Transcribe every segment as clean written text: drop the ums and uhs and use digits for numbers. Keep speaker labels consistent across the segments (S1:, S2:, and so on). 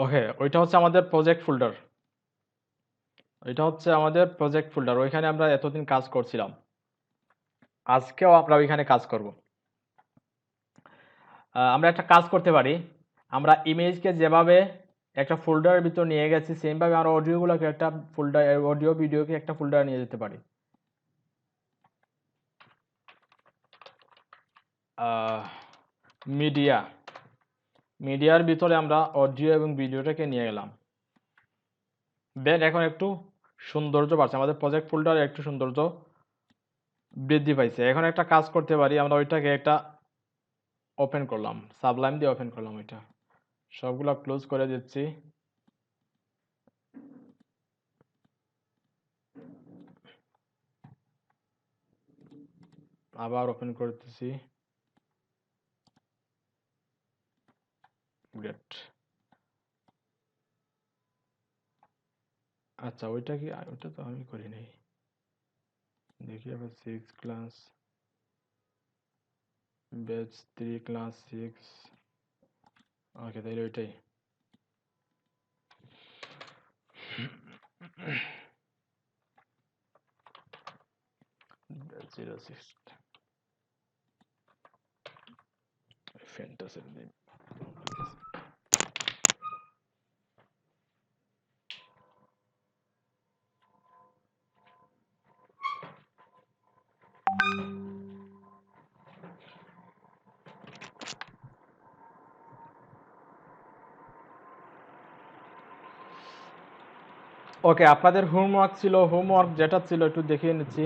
S1: ওকে, ওইটা হচ্ছে আমাদের প্রজেক্ট ফোল্ডার। ওইখানে আমরা এতদিন কাজ করছিলাম। আজকেও আমরা ওইখানে কাজ করব। আমরা একটা কাজ করতে পারি। আমরা ইমেজকে যেভাবে একটা ফোল্ডারের ভিতর নিয়ে গেছি, সেমভাবে আমরা অডিওগুলোকে একটা ফোল্ডার, অডিও ভিডিওকে একটা ফোল্ডারে নিয়ে যেতে পারি। মিডিয়া, মিডিয়ার ভিতরে আমরা অডিও এবং ভিডিওটাকে নিয়ে গেলাম। দেন এখন একটু সৌন্দর্য বাড়ছে, আমাদের প্রজেক্ট ফোল্ডারে একটু সৌন্দর্য বৃদ্ধি পাইছে। এখন একটা কাজ করতে পারি, আমরা ওইটাকে একটা ওপেন করলাম, সাবলাইম দিয়ে ওপেন করলাম। ওইটা সবগুলা ক্লোজ করে দিচ্ছি। আবার ওপেন করতেছি। গ্রেট। আচ্ছা, ওইটা কি, ওইটা তো আমি করি নাই। দেখি আবার 6 ক্লাস, ব্যাচ 3 ক্লাস 6। ওকে, তাহলে ওইটাই। ব্যাচ 06 ফ্যান্টাসি দিই। ওকে, আপনাদের হোমওয়ার্ক ছিল, হোমওয়ার্ক যেটা ছিল একটু দেখিয়ে নিচ্ছি।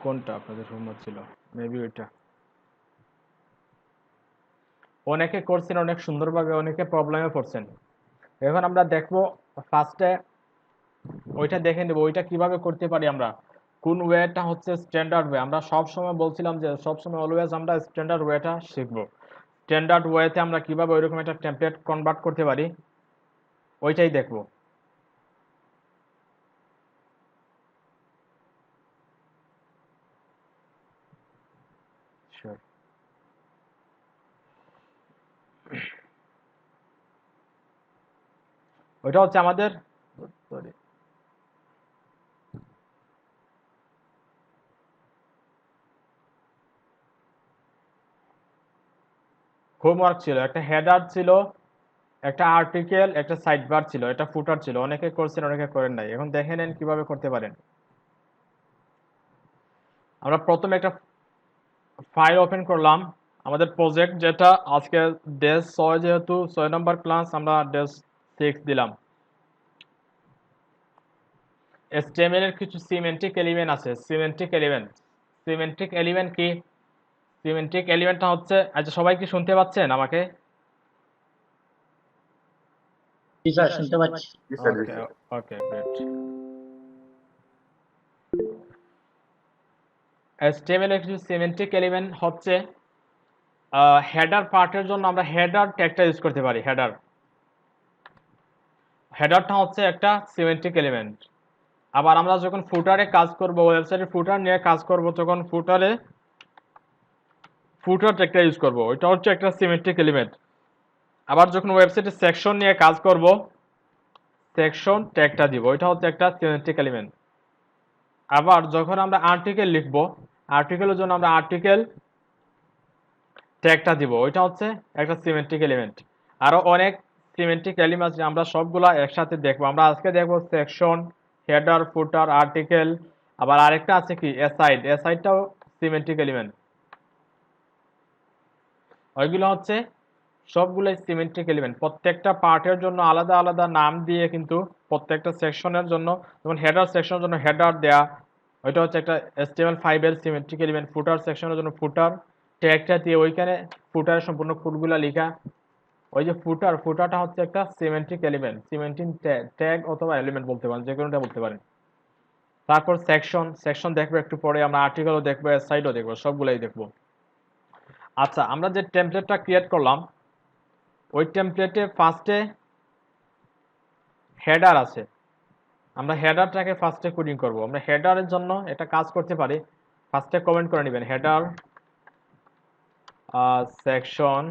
S1: কোনটা আপনাদের হোমওয়ার্ক ছিল? মেবি ওইটা। অনেকে করছেন অনেক সুন্দরভাবে, অনেকে প্রবলেমে পড়ছেন। এখন আমরা দেখবো ফার্স্টে ওইটা দেখে নেব, ওইটা কিভাবে করতে পারি আমরা, কোন ওয়েটা হচ্ছে স্ট্যান্ডার্ড ওয়ে। আমরা সব সময় বলছিলাম যে সব সময় অলওয়েজ আমরা স্ট্যান্ডার্ড ওয়েটা শিখবো। স্ট্যান্ডার্ড ওয়েতে আমরা কিভাবে ওইরকম একটা টেমপ্লেট কনভার্ট করতে পারি, ওইটাই দেখবো। Sure. ওইটা হচ্ছে আমাদের, সরি, হোমওয়ার্ক ছিল, একটা হেডার ছিল, একটা আর্টিকেল, একটা সাইড বার ছিল, একটা ফুটার ছিল। অনেকে করছেন অনেকে করেন নাই। এখন দেখে নেন কিভাবে করতে পারেন। আমরা প্রথমে একটা ফাইল ওপেন করলাম, আমাদের প্রজেক্ট যেটা আজকে ডেজ 6, যেহেতু 6 নম্বর ক্লাস, আমরা ডেজ 6 দিলাম। HTML এর কিছু সিমেন্টিক এলিমেন্ট আছে। সিমেন্টিক এলিমেন্ট কি? সিমেন্টিক এলিমেন্টটা হচ্ছে, আচ্ছা সবাই কি শুনতে পাচ্ছেন আমাকে?
S2: জি স্যার, শুনতে পাচ্ছি।
S1: ওকে, ওকে, গ্রেট। HTML এর কিছু সিমেন্টিক এলিমেন্ট হচ্ছে, হেডার পার্টের জন্য আমরা হেডার ট্যাগটা ইউজ করতে পারি। হেডারটা হচ্ছে একটা সিমেন্টিক এলিমেন্ট। আবার আমরা যখন ফুটারে কাজ করব, ওয়েবসাইটের ফুটার নিয়ে কাজ করব, তখন ফুটারে ফুটার ট্যাগটা ইউজ করব, ওইটা হচ্ছে একটা সিমেন্টিক এলিমেন্ট। আবার যখন ওয়েবসাইটে সেকশন নিয়ে কাজ করব, সেকশন ট্যাগটা দিব, ওইটা হচ্ছে একটা সিমেন্টিক এলিমেন্ট। আবার যখন আমরা আর্টিকেল লিখব, আর্টিকেলের জন্য আমরা আর্টিকেল ট্যাগটা দিব, ওইটা হচ্ছে একটা সিমেন্টিক এলিমেন্ট। আরো অনেক সিমেন্টিক এলিমেন্ট আছে, আমরা সবগুলা একসাথে দেখবো। আমরা আজকে দেখবো সেকশন, হেডার, ফুটার, আর্টিকেল। আবার আরেকটা আছে কি, অ্যাসাইড। অ্যাসাইডটাও semantic element. ওইগুলো হচ্ছে সবগুলোই সিমেন্টিক এলিমেন্ট। প্রত্যেকটা পার্টের জন্য আলাদা আলাদা নাম দিয়ে, কিন্তু প্রত্যেকটা সেকশনের জন্য, যেমন হেডার সেকশনের জন্য হেডার দেয়া, ওইটা হচ্ছে একটা HTML5 এর সিমেন্টিক এলিমেন্ট। ফুটার সেকশনের জন্য ফুটার ট্যাগটা দিয়ে ওইখানে ফুটারের সম্পূর্ণ কোডগুলো লেখা। ওই যে ফুটারটা হচ্ছে একটা সিমেন্টিক এলিমেন্ট, সিমেন্টিক ট্যাগ অথবা এলিমেন্ট বলতে পারেন, যে কোনোটা বলতে পারেন। তারপর সেকশন দেখবো একটু পরে, আমরা আর্টিকেলও দেখবো, সাইডও দেখবো, সবগুলাই দেখবো। আচ্ছা, আমরা যে টেমপ্লেটটা ক্রিয়েট করলাম, ওই টেমপ্লেটে ফার্স্টে হেডার আছে। আমরা হেডারটাকে ফার্স্টে কোডিং করব। আমরা হেডারের জন্য একটা কাজ করতে পারি। ফার্স্টে কমেন্ট করে নেবেন, হেডার সেকশন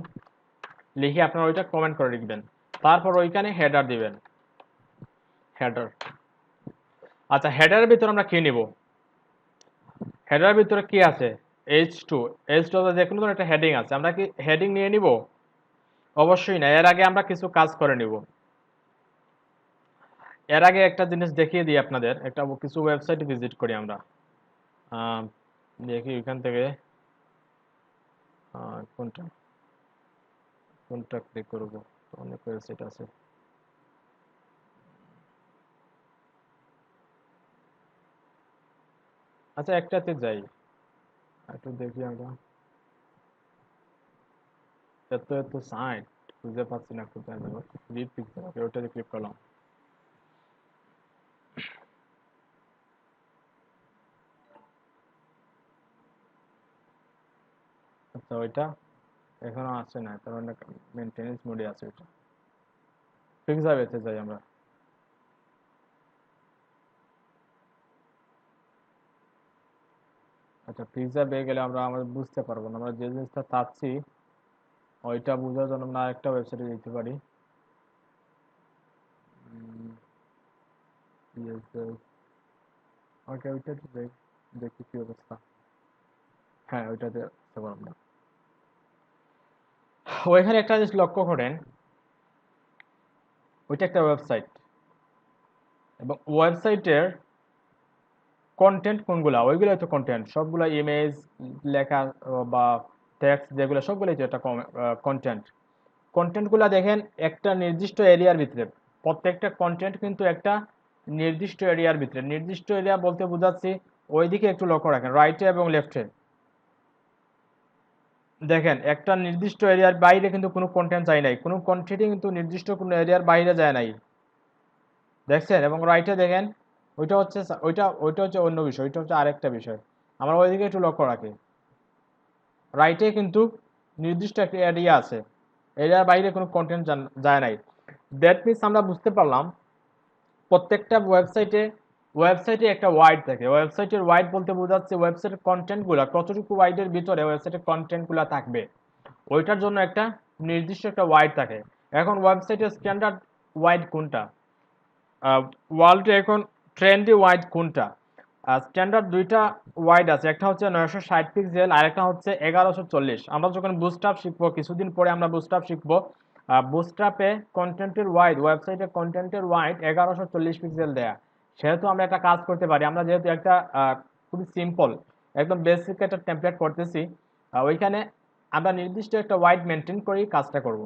S1: লিখে আপনারা ওইটা কমেন্ট করে লিখবেন, তারপর ওইখানে হেডার দিবেন, হেডার। আচ্ছা, হেডারের ভিতরে আমরা কি নিব? হেডারের ভিতরে কি আছে? H2, H2 যে কোনো ধরনের একটা হেডিং আছে, আমরা কি হেডিং নিয়ে নিব? অবশ্যই না, এর আগে আমরা কিছু কাজ করে নিব। এর আগে একটা জিনিস দেখিয়ে দিই আপনাদের, একটা কিছু ওয়েবসাইট ভিজিট করি আমরা। দেখি ওইখান থেকে কোনটা কোনটা ক্লিক করব, অনেক ওয়েবসাইট আছে। আচ্ছা, একটাতে যাই, একটু দেখি আমরা। এত এত সাইট খুঁজে পাচ্ছি না, কোথায় যাবো? ক্লিক পিকচার, ওটাতে ক্লিক করলাম। আচ্ছা, ওইটা এখনো আসছে না, কারণ মেনটেনেন্স মোডে আছে ওইটা। পিক্সাবেতে যাই আমরা। আচ্ছা, পিক্সাবে গেলে আমরা বুঝতে পারবো না, আমরা যে জিনিসটা চাচ্ছি ওইটা বোঝার জন্য আমরা আরেকটা ওয়েবসাইটে যেতে পারি। ওকে, ওইটাতে যাই, দেখি কি অবস্থা। হ্যাঁ, ওইটাতে আসতে পারবো না। ওইখানে একটা জিনিস লক্ষ্য করেন, ওইটা একটা ওয়েবসাইট, এবং ওয়েবসাইটের কন্টেন্ট কোনগুলা, ওইগুলো তো কন্টেন্ট, সবগুলা ইমেজ লেখা বা টেক্সট যেগুলো সবগুলোই তো একটা কন্টেন্ট। কন্টেন্টগুলা দেখেন একটা নির্দিষ্ট এরিয়ার ভিতরে, প্রত্যেকটা কন্টেন্ট কিন্তু একটা নির্দিষ্ট এরিয়ার ভিতরে। নির্দিষ্ট এরিয়া বলতে বোঝাচ্ছি, ওইদিকে একটু লক্ষ্য রাখেন, রাইটে এবং লেফটে দেখেন, একটা নির্দিষ্ট এরিয়ার বাইরে কিন্তু কোনো কন্টেন্ট যায় নাই, কোনো কন্টেন্টই কিন্তু নির্দিষ্ট কোনো এরিয়ার বাইরে যায় নাই, দেখছেন? এবং রাইটে দেখেন, ওইটা হচ্ছে ওইটা হচ্ছে অন্য বিষয়, ওইটা হচ্ছে আরেকটা বিষয়। আমরা ওইদিকে একটু লক্ষ্য রাখি, রাইটে কিন্তু নির্দিষ্ট একটা এরিয়া আছে, এরিয়ার বাইরে কোনো কন্টেন্ট যায় নাই। দ্যাট মিনস আমরা বুঝতে পারলাম প্রত্যেকটা ওয়েবসাইটে একটা ওয়াইড থাকে। ওয়েবসাইটের ওয়াইড বলতে বোঝাচ্ছে ওয়েবসাইটের কন্টেন্টগুলো কতটুকু ওয়াইডের ভিতরে ওয়েবসাইটের কন্টেন্টগুলো থাকবে, ওইটার জন্য একটা নির্দিষ্ট একটা ওয়াইড থাকে। এখন ওয়েবসাইটের স্ট্যান্ডার্ড ওয়াইড কোনটা? ওয়ার্ল্ডে এখন ট্রেন্ডি ওয়াইড কোনটা? স্ট্যান্ডার্ড দুইটা ওয়াইড আছে, একটা হচ্ছে 960 পিক্সেল আর একটা হচ্ছে 1140। আমরা যখন বুস্টআপ শিখবো, কিছুদিন পরে আমরা বুস্টআপ শিখবো, বুস্টআপে কন্টেন্টের ওয়াইড, ওয়েবসাইটের কন্টেন্টের ওয়াইড 1140 পিক্সেল দেয়া। সেহেতু আমরা একটা কাজ করতে পারি, আমরা যেহেতু একটা খুবই সিম্পল একদম বেসিক একটা টেমপ্লেট করতেছি, ওইখানে আমরা নির্দিষ্ট একটা ওয়াইড মেনটেন করেই কাজটা করব।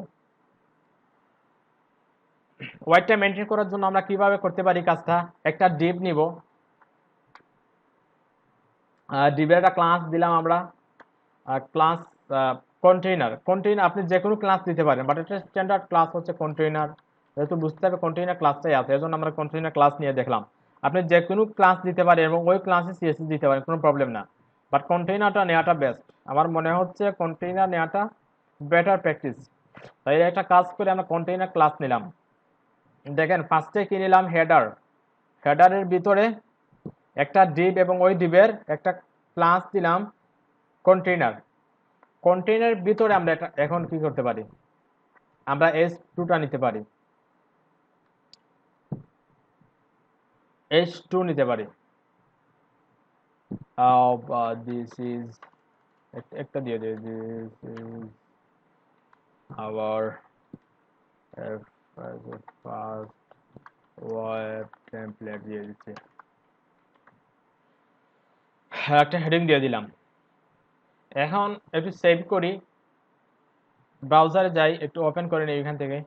S1: ওয়াইডটা মেনটেন করার জন্য আমরা কিভাবে করতে পারি কাজটা? একটা ডিভ নিব, ডিভের একটা ক্লাস দিলাম আমরা, ক্লাস কন্টেইনার আপনি যে কোনো ক্লাস দিতে পারেন, বাট এটা স্ট্যান্ডার্ড ক্লাস হচ্ছে কন্টেইনার। যেহেতু বুঝতে হবে কন্টেইনার ক্লাসটাই আছে, এজন্য আমরা কন্টেইনার ক্লাস নিয়ে দেখলাম। আপনি যে কোনো ক্লাস দিতে পারেন এবং ওই ক্লাসে সিএসএস দিতে পারেন, কোনো প্রবলেম না, বাট কন্টেইনারটা নেওয়াটা বেস্ট। আমার মনে হচ্ছে কন্টেইনার নেওয়াটা বেটার প্র্যাকটিস। তাই একটা কাজ করে আমরা কন্টেইনার ক্লাস নিলাম। দেখেন, ফার্স্টে কি নিলাম? হেডারের ভিতরে একটা ডিভ এবং ওই ডিভের একটা ক্লাস দিলাম কন্টেইনার। কন্টেইনারের ভিতরে আমরা এখন কি করতে পারি? আমরা S2টা নিতে পারি, H2 নিতে পারি। দিস ইজ, একটা দিয়ে দিই, this is our first web template দিয়ে দিচ্ছি, একটা হেডিং দিয়ে দিলাম। এখন একটু সেভ করি, ব্রাউজারে যাই, একটু ওপেন করে নিই এখান থেকে।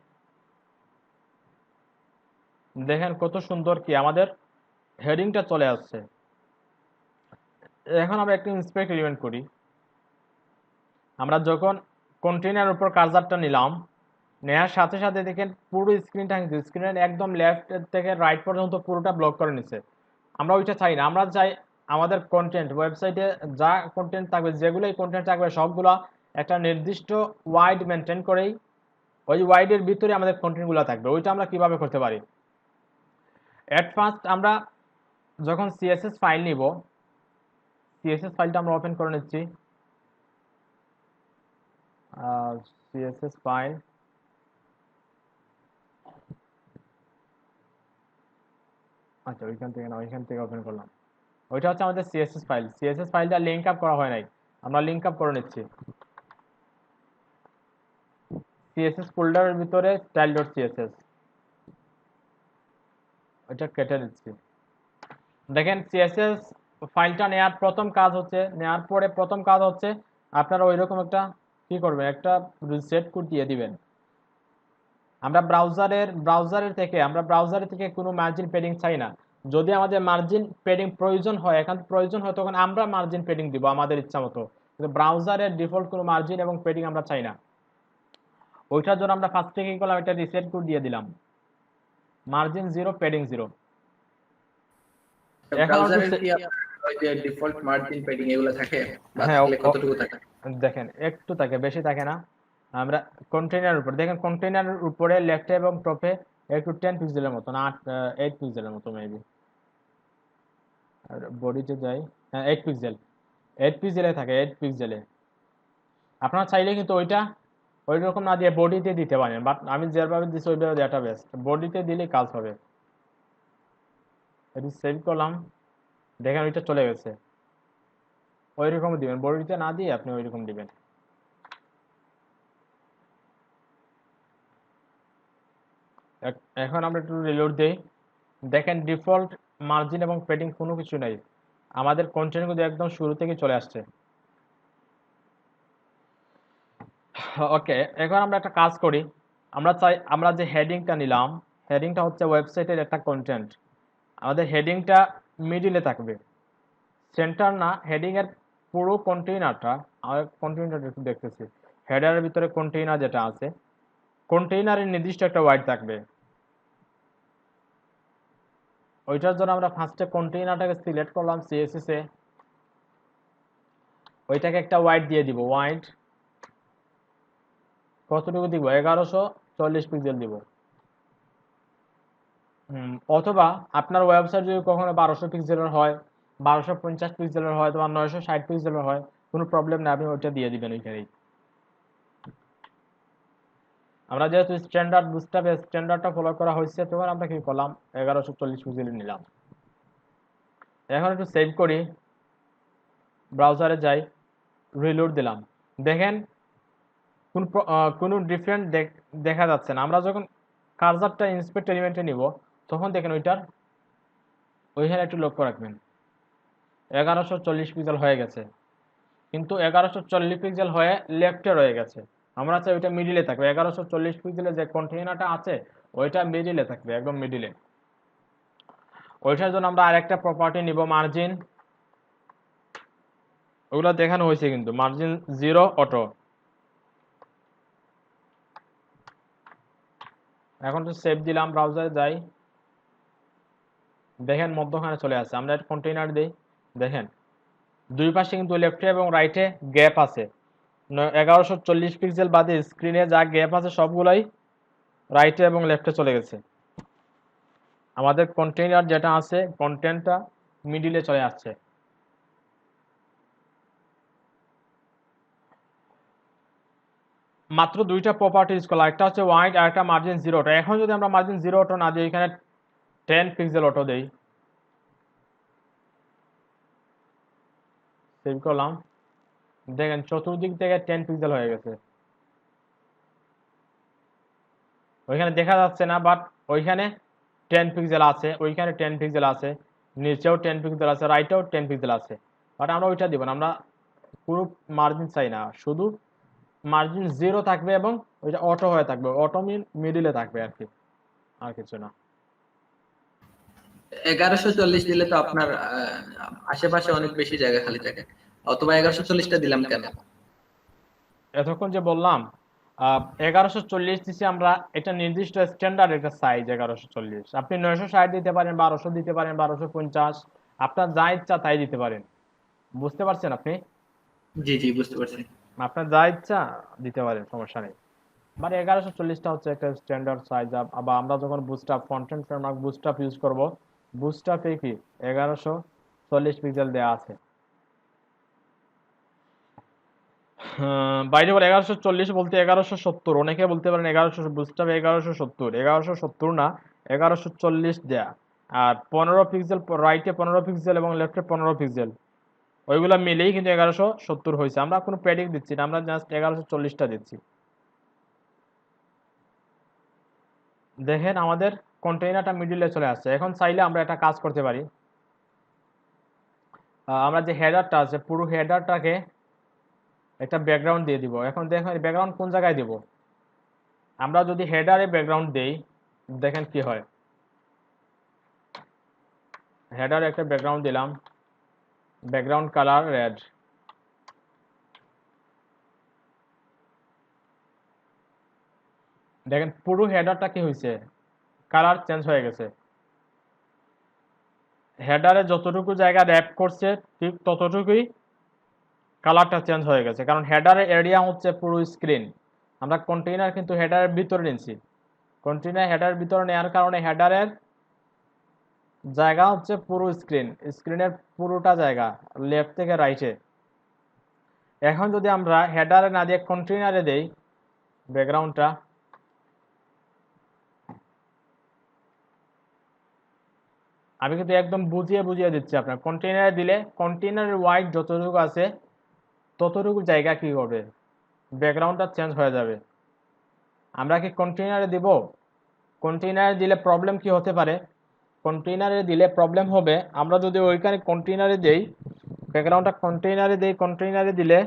S1: দেখেন কত সুন্দর কি আমাদের হেডিংটা চলে আসছে। এখন আমরা একটু ইন্সপেক্ট এলিমেন্ট করি। আমরা যখন কন্টেইনার উপর কার্সারটা নিলাম, নেওয়ার সাথে সাথে দেখেন পুরো স্ক্রিনটা কিন্তু স্ক্রিনের একদম লেফট থেকে রাইট পর্যন্ত পুরোটা ব্লক করে নিচ্ছে। আমরা ওইটা চাই না, আমরা চাই আমাদের কন্টেন্ট, ওয়েবসাইটে যা কন্টেন্ট থাকবে, যেগুলোই কন্টেন্ট থাকবে সবগুলো একটা নির্দিষ্ট ওয়াইড মেনটেন করেই ওই ওয়াইডের ভিতরে আমাদের কন্টেন্টগুলো থাকবে। ওইটা আমরা কিভাবে করতে পারি? এট ফার্স্ট আমরা যখন সিএসএস ফাইল নিব, সিএসএস ফাইলটা আমরা ওপেন করে নিচ্ছি, সিএসএস ফাইল আচ্ছা ওইখান থেকে না, ওইখান থেকে ওপেন করলাম। ওইটা হচ্ছে আমাদের সিএসএস ফাইল। সিএসএস ফাইলটা লিঙ্ক আপ করা হয় নাই, আমরা লিঙ্ক আপ করে নিচ্ছি। সিএসএস ফোল্ডারের ভিতরে স্টাইল ডট সিএসএস, ওইটা কেটে দিচ্ছি। দেখেন সিএসএস ফাইলটা নেওয়ার প্রথম কাজ হচ্ছে, নেওয়ার পরে প্রথম কাজ হচ্ছে আপনারা ওইরকম একটা কি করবেন, একটা রিসেট কোড দিয়ে দিবেন। আমরা ব্রাউজারের থেকে কোনো মার্জিন পেডিং চাই না। যদি আমাদের মার্জিন পেডিং প্রয়োজন হয়, এখান প্রয়োজন হয়, তখন আমরা মার্জিন পেডিং দিব আমাদের ইচ্ছা মতো, কিন্তু ব্রাউজারের ডিফল্ট কোনো মার্জিন এবং পেডিং আমরা চাই না। ওইটার জন্য আমরা ফার্স্ট থেকে কি করলাম, একটা রিসেট কোড দিয়ে দিলাম, মার্জিন 0 পেডিং 0। এখন
S2: ব্রাউজারের কি ওই যে ডিফল্ট মার্জিন পেডিং এগুলো থাকে বা
S1: হ্যাঁ
S2: থাকলে কতটুকু থাকে?
S1: দেখেন একটু থাকে, বেশি থাকে না। আমরা কন্টেইনারের উপর দেখেন, কন্টেইনারের উপরে লেফটে এবং টপে একটু 10 পিক্সেলের মতো না, 8 পিক্সেলের মতো মেবি। আর বডিতে যাই, হ্যাঁ 8 পিক্সেল, 8 পিক্সেলে থাকে, 8 পিক্সেলে। আপনারা চাইলে কিন্তু ওইটা ওই রকম না দিয়ে বডিতে দিতে পারেন, বাট আমি যেভাবে দিচ্ছি ওইভাবে দেওয়াটা বেস্ট, বডিতে দিলে কাজ হবে। এটি সেভ করলাম, দেখেন ওইটা চলে গেছে। ওই রকম দিবেন, বডিতে না দিয়ে আপনি ওই রকম দিবেন। এখন আমরা একটু রিলোড দেই। দেখেন ডিফল্ট মার্জিন এবং পেডিং কোনো কিছু নাই, আমাদের কন্টেন্ট কিন্তু একদম শুরু থেকে চলে আসছে। ওকে, এখন আমরা একটা কাজ করি। আমরা যে হেডিংটা নিলাম, হেডিংটা হচ্ছে ওয়েবসাইটের একটা কন্টেন্ট। আমাদের হেডিংটা মিডিলে থাকবে, সেন্টার না। হেডিং এর পুরো কন্টেইনারটা, আমরা কন্টেইনারটা একটু দেখতেছি। হেডারের ভিতরে কন্টেইনার যেটা আছে, কন্টেইনারের নির্দিষ্ট একটা ওয়াইড থাকবে। ওইটার জন্য আমরা ফার্স্টে কন্টেইনারটাকে সিলেক্ট করলাম সিএসএস এ, ওইটাকে একটা ওয়াইড দিয়ে দিব। ওয়াইড কতটুকু দিব, 1140 পিক্সেল দিব। অথবা আপনার ওয়েবসাইট যদি কখনো 1200 পিক্সেলের হয়, 1250 পিক্সেলের হয়, তোমার 960 পিক্সেলের হয়, কোনো প্রবলেম নেই, আপনি ওইটা দিয়ে দিবেন ওইখানেই। আমরা যেহেতু স্ট্যান্ডার্ড বুস্টআপে স্ট্যান্ডার্ডটা ফলো করা হয়েছে, তখন আমরা কি করলাম, 1140 পিক্সেলের নিলাম। এখন একটু সেভ করি, ব্রাউজারে যাই, রিলোড দিলাম। দেখেন কোনো ডিফারেন্ট দেখা যাচ্ছে না। আমরা যখন কার্সারটা ইন্সপেক্ট এলিমেন্টে নিব, তখন দেখেন ওইটার ওইখানে একটু লক্ষ্য রাখবেন, 1140 পিক্সেল হয়ে গেছে, কিন্তু 1140 পিক্সেল হয়ে লেফটে রয়ে গেছে। আমরা চাই ওইটা মিডিলে থাকবে, 1140 পিক্সেলের যে কন্টেইনারটা আছে ওইটা মিডিলে থাকবে, একদম মিডিলে। ওইটার জন্য আমরা আরেকটা প্রপার্টি নিব, মার্জিন। ওগুলো দেখানো হয়েছে কিন্তু, মার্জিন 0 অটো। এখন তো সেভ দিলাম, ব্রাউজারে যাই, দেখেন মধ্যখানে চলে আসছে। আমরা একটা কন্টেইনার দিই, দেখেন দুই পাশে কিন্তু লেফটে এবং রাইটে গ্যাপ আছে। 1140 পিক্সেল বাদে স্ক্রিনে যা গ্যাপ আছে সবগুলাই রাইটে এবং লেফটে চলে গেছে। আমাদের কন্টেইনার যেটা আছে, কন্টেন্টটা মিডিলে চলে আসছে। মাত্র দুইটা প্রপার্টি ইউজ করলাম, একটা হচ্ছে ওয়াইড আর একটা মার্জিন 0 অটো। এখন যদি আমরা মার্জিন 0 অটো না দিই, এখানে 10 পিক্সেল অটো দেই, সেভ করলাম, দেখেন চতুর্দিক থেকে 10 পিক্সেল হয়ে গেছে। ওইখানে দেখা যাচ্ছে না, বাট ওইখানে 10 পিক্সেল আছে, ওইখানে 10 পিক্সেল আছে, নিচেও 10 পিক্সেল আছে, রাইটেও 10 পিক্সেল আছে। বাট আমরা ওইটা দিব না, আমরা পুরো মার্জিন চাই না, শুধু মার্জিন 0 থাকবে এবং ওইটা অটো হয়ে থাকবে, অটো মিডিলে থাকবে আর কি, আর কিছু না।
S2: 1140 দিলে তো আপনার আশেপাশে অনেক বেশি জায়গা খালি থাকে, অথবা 1140টা দিলাম কেন?
S1: এতক্ষণ যে বললাম 1140 দিচ্ছি আমরা, এটা নির্দিষ্ট স্ট্যান্ডার্ড একটা সাইজ 1140। আপনি 960 দিতে পারেন, 1200 দিতে পারেন, 1250, আপনার যা ইচ্ছা তাই দিতে পারেন। বুঝতে পারছেন আপনি?
S2: জি জি, বুঝতে পারছি।
S1: আপনার যা ইচ্ছা দিতে পারেন, সমস্যা নেই। মানে 1140টা হচ্ছে একটা স্ট্যান্ডার্ড সাইজ। আবার আমরা যখন বুস্টআপ কন্টেন্ট ফ্রেমওয়ার্ক বুস্টআপ ইউজ করব, বুস্টআপে কি 1140 পিক্সেল দেওয়া আছে। বাইরে বলে 1140 বলতে 1170, অনেকে বলতে পারেন 1100, বুস্টআপ 1170, 1170 না, 1140 দেয়া। আর 15 পিক্সেল, রাইটে 15 পিক্সেল এবং লেফটে 15 পিক্সেল, ওইগুলো মিলেই কিন্তু 1170 হয়েছে। আমরা কোনো প্যাডিং দিচ্ছি না, আমরা জাস্ট 1140টা দিচ্ছি। দেখেন আমাদের কন্টেইনারটা মিডিলে চলে আসছে। এখন চাইলে আমরা একটা কাজ করতে পারি, আমরা যে হেডারটা আছে পুরো হেডারটাকে একটা ব্যাকগ্রাউন্ড দিয়ে দিব। এখন দেখেন ব্যাকগ্রাউন্ড কোন জায়গায় দিব। আমরা যদি হেডারে ব্যাকগ্রাউন্ড দেই, দেখেন কি হয়। হেডারে একটা ব্যাকগ্রাউন্ড দিলাম, ব্যাকগ্রাউন্ড কালার রেড। দেখেন পুরো হেডারটা কি হয়েছে, কালার চেঞ্জ হয়ে গেছে। হেডারে যতটুকু জায়গা র্যাপ করছে ঠিক ততটুকুই কালারটা চেঞ্জ হয়ে গেছে, কারণ হেডারের এরিয়া হচ্ছে পুরো স্ক্রিন। আমরা কন্টেইনার কিন্তু হেডারের ভিতরে নিচ্ছি, কন্টেইনার হেডারের ভিতরে নেওয়ার কারণে হেডারের জায়গা হচ্ছে পুরো স্ক্রিন, স্ক্রিনের পুরোটা জায়গা লেফট থেকে রাইটে। এখন যদি আমরা হেডারে না দিয়ে কন্টেইনারে দেই ব্যাকগ্রাউন্ডটা, আমি কিন্তু একদম বুঝিয়ে বুঝিয়ে দিচ্ছি আপনার। কন্টেইনারে দিলে কন্টেইনারের ওয়াইড যতটুকু আছে ততটুকু জায়গা কি হবে, ব্যাকগ্রাউন্ডটা চেঞ্জ হয়ে যাবে। আমরা কি কন্টেইনারে দিব? কন্টেইনারে দিলে প্রবলেম কি হতে পারে, কন্টেইনারে দিলে প্রবলেম হবে, আমরা যদি ওইখানে কন্টেইনারে দেই, ব্যাকগ্রাউন্ডটা কন্টেইনারে দেই, কন্টেইনারে দিলে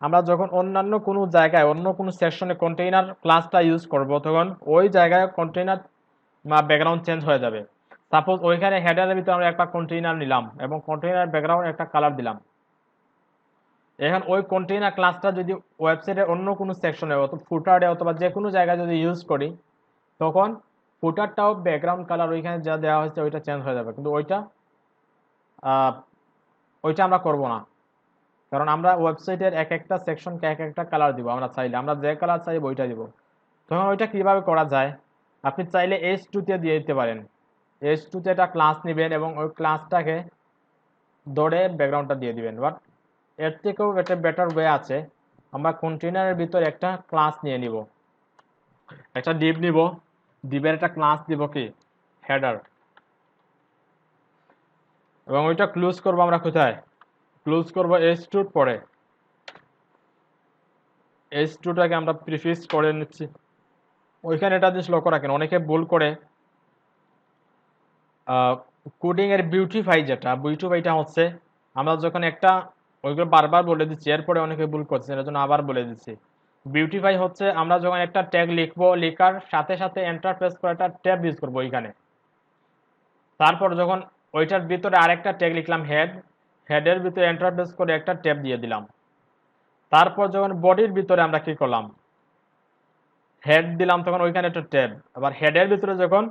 S1: আমরা যখন অন্যান্য কোনো জায়গায় অন্য কোনো সেকশনে কন্টেইনার ক্লাসটা ইউজ করব, তখন ওই জায়গায় কন্টেইনার ব্যাকগ্রাউন্ড চেঞ্জ হয়ে যাবে। সাপোজ ওইখানে হেডারের ভিতরে আমরা একটা কন্টেইনার নিলাম এবং কন্টেইনার ব্যাকগ্রাউন্ড একটা কালার দিলাম। এখন ওই কন্টেইনার ক্লাসটা যদি ওয়েবসাইটের অন্য কোনো সেকশনে অথবা ফুটারে অথবা যে কোনো জায়গায় যদি ইউজ করি, তখন ফুটারটাও ব্যাকগ্রাউন্ড কালার ওইখানে যা দেওয়া হয়েছে ওইটা চেঞ্জ হয়ে যাবে, কিন্তু ওইটা আমরা করব না। কারণ আমরা ওয়েবসাইটের এক একটা সেকশনকে এক একটা কালার দিব, আমরা চাইলে আমরা যে কালার চাইব ওইটা দিব। তখন ওইটা কিভাবে করা যায়, আপনি চাইলে H2 তে দিয়ে দিতে পারেন। H2 তে একটা ক্লাস নেবেন এবং ওই ক্লাসটাকে ধরে ব্যাকগ্রাউন্ডটা দিয়ে দিবেন। বাট এর থেকেও একটা বেটার ওয়ে আছে, আমরা কন্টেইনারের ভিতর একটা ক্লাস নিয়ে নিব, একটা ডিভ নিব, ডিভের একটা ক্লাস দিব কি হেডার, এবং ওইটা ক্লোজ করব আমরা কোথায়, ক্লোজ করব H2 পরে। H2টাকে আমরা প্রিফিক্স করে নিচ্ছি। ওইখানে এটা জিনিস লক্ষ্য রাখেন, অনেকে ভুল করে কোডিং এর বিউটিফাই, যেটা বিউটিফাইটা হচ্ছে আমরা যখন একটা, ওইগুলো বারবার বলে দিচ্ছি, এরপরে অনেকে ভুল করছে, এর জন্য আবার বলে দিচ্ছি। বিউটিফাই হচ্ছে আমরা যখন একটা ট্যাগ লিখবো, লেখার সাথে সাথে এন্টার প্রেস করে একটা ট্যাব ইউজ করবো ওইখানে। তারপর যখন ওইটার ভিতরে আরেকটা ট্যাগ লিখলাম হেড, হেডের ভিতরে এন্টার প্রেস করে একটা ট্যাব দিয়ে দিলাম। তারপর যখন বডির ভিতরে আমরা কি করলাম, হেড দিলাম, তখন ওইখানে একটা ট্যাব। আবার হেডের ভিতরে যখন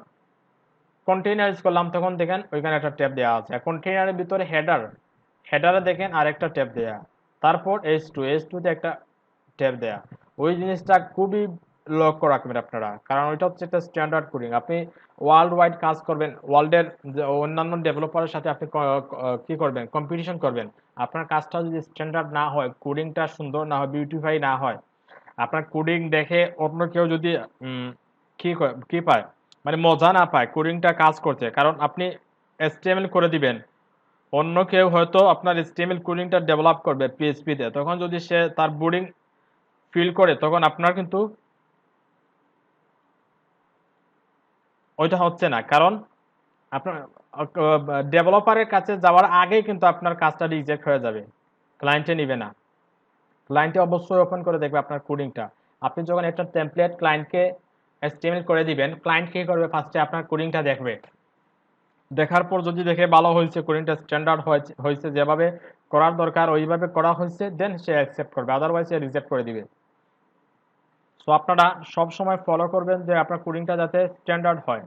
S1: কন্টেইনার ইউজ করলাম, তখন দেখেন ওইখানে একটা ট্যাব দেওয়া আছে। কন্টেইনারের ভিতরে হেডার, হেডারে দেখেন আরেকটা ট্যাব দেয়া। তারপর H2 তে একটা ট্যাব দেয়া। ওই জিনিসটা খুবই লক্ষ্য রাখবেন আপনারা, কারণ ওইটা হচ্ছে একটা স্ট্যান্ডার্ড কোডিং। আপনি ওয়ার্ল্ড ওয়াইড কাজ করবেন, ওয়ার্ল্ডের অন্যান্য ডেভেলপারের সাথে আপনি কি করবেন, কম্পিটিশন করবেন। আপনার কাজটা যদি স্ট্যান্ডার্ড না হয়, কোডিংটা সুন্দর না হয়, বিউটিফাই না হয়, আপনার কোডিং দেখে অন্য কেউ যদি কি পায়, মানে মজা না পায় কোডিংটা কাজ করতে, কারণ আপনি HTML করে দিবেন, অন্য কেউ হয়তো আপনার HTML কোডিংটা ডেভেলপ করবে PHP তে, তখন যদি সে তার বোর্ডিং ফিল করে, তখন আপনার কিন্তু ওইটা হচ্ছে না, কারণ আপনার ডেভেলপারের কাছে যাওয়ার আগেই কিন্তু আপনার কাজটা রিজেক্ট হয়ে যাবে, ক্লায়েন্টে নিবে না। ক্লায়েন্টে অবশ্যই ওপেন করে দেখবে আপনার কোডিংটা। আপনি যখন একটা টেমপ্লেট ক্লায়েন্টকে HTML করে দিবেন, ক্লায়েন্ট কি করবে, ফার্স্টে আপনার কোডিংটা দেখবে, দেখার পর যদি দেখে ভালো হয়েছে, কোডিংটা স্ট্যান্ডার্ড হয়েছে, যেভাবে করার দরকার ওইভাবে করা হয়েছে, দেন সে অ্যাকসেপ্ট করবে, আদারওয়াইজ সে রিজেক্ট করে দিবে। সো আপনারা সব সময় ফলো করবেন যে আপনার কোডিংটা যাতে স্ট্যান্ডার্ড হয়।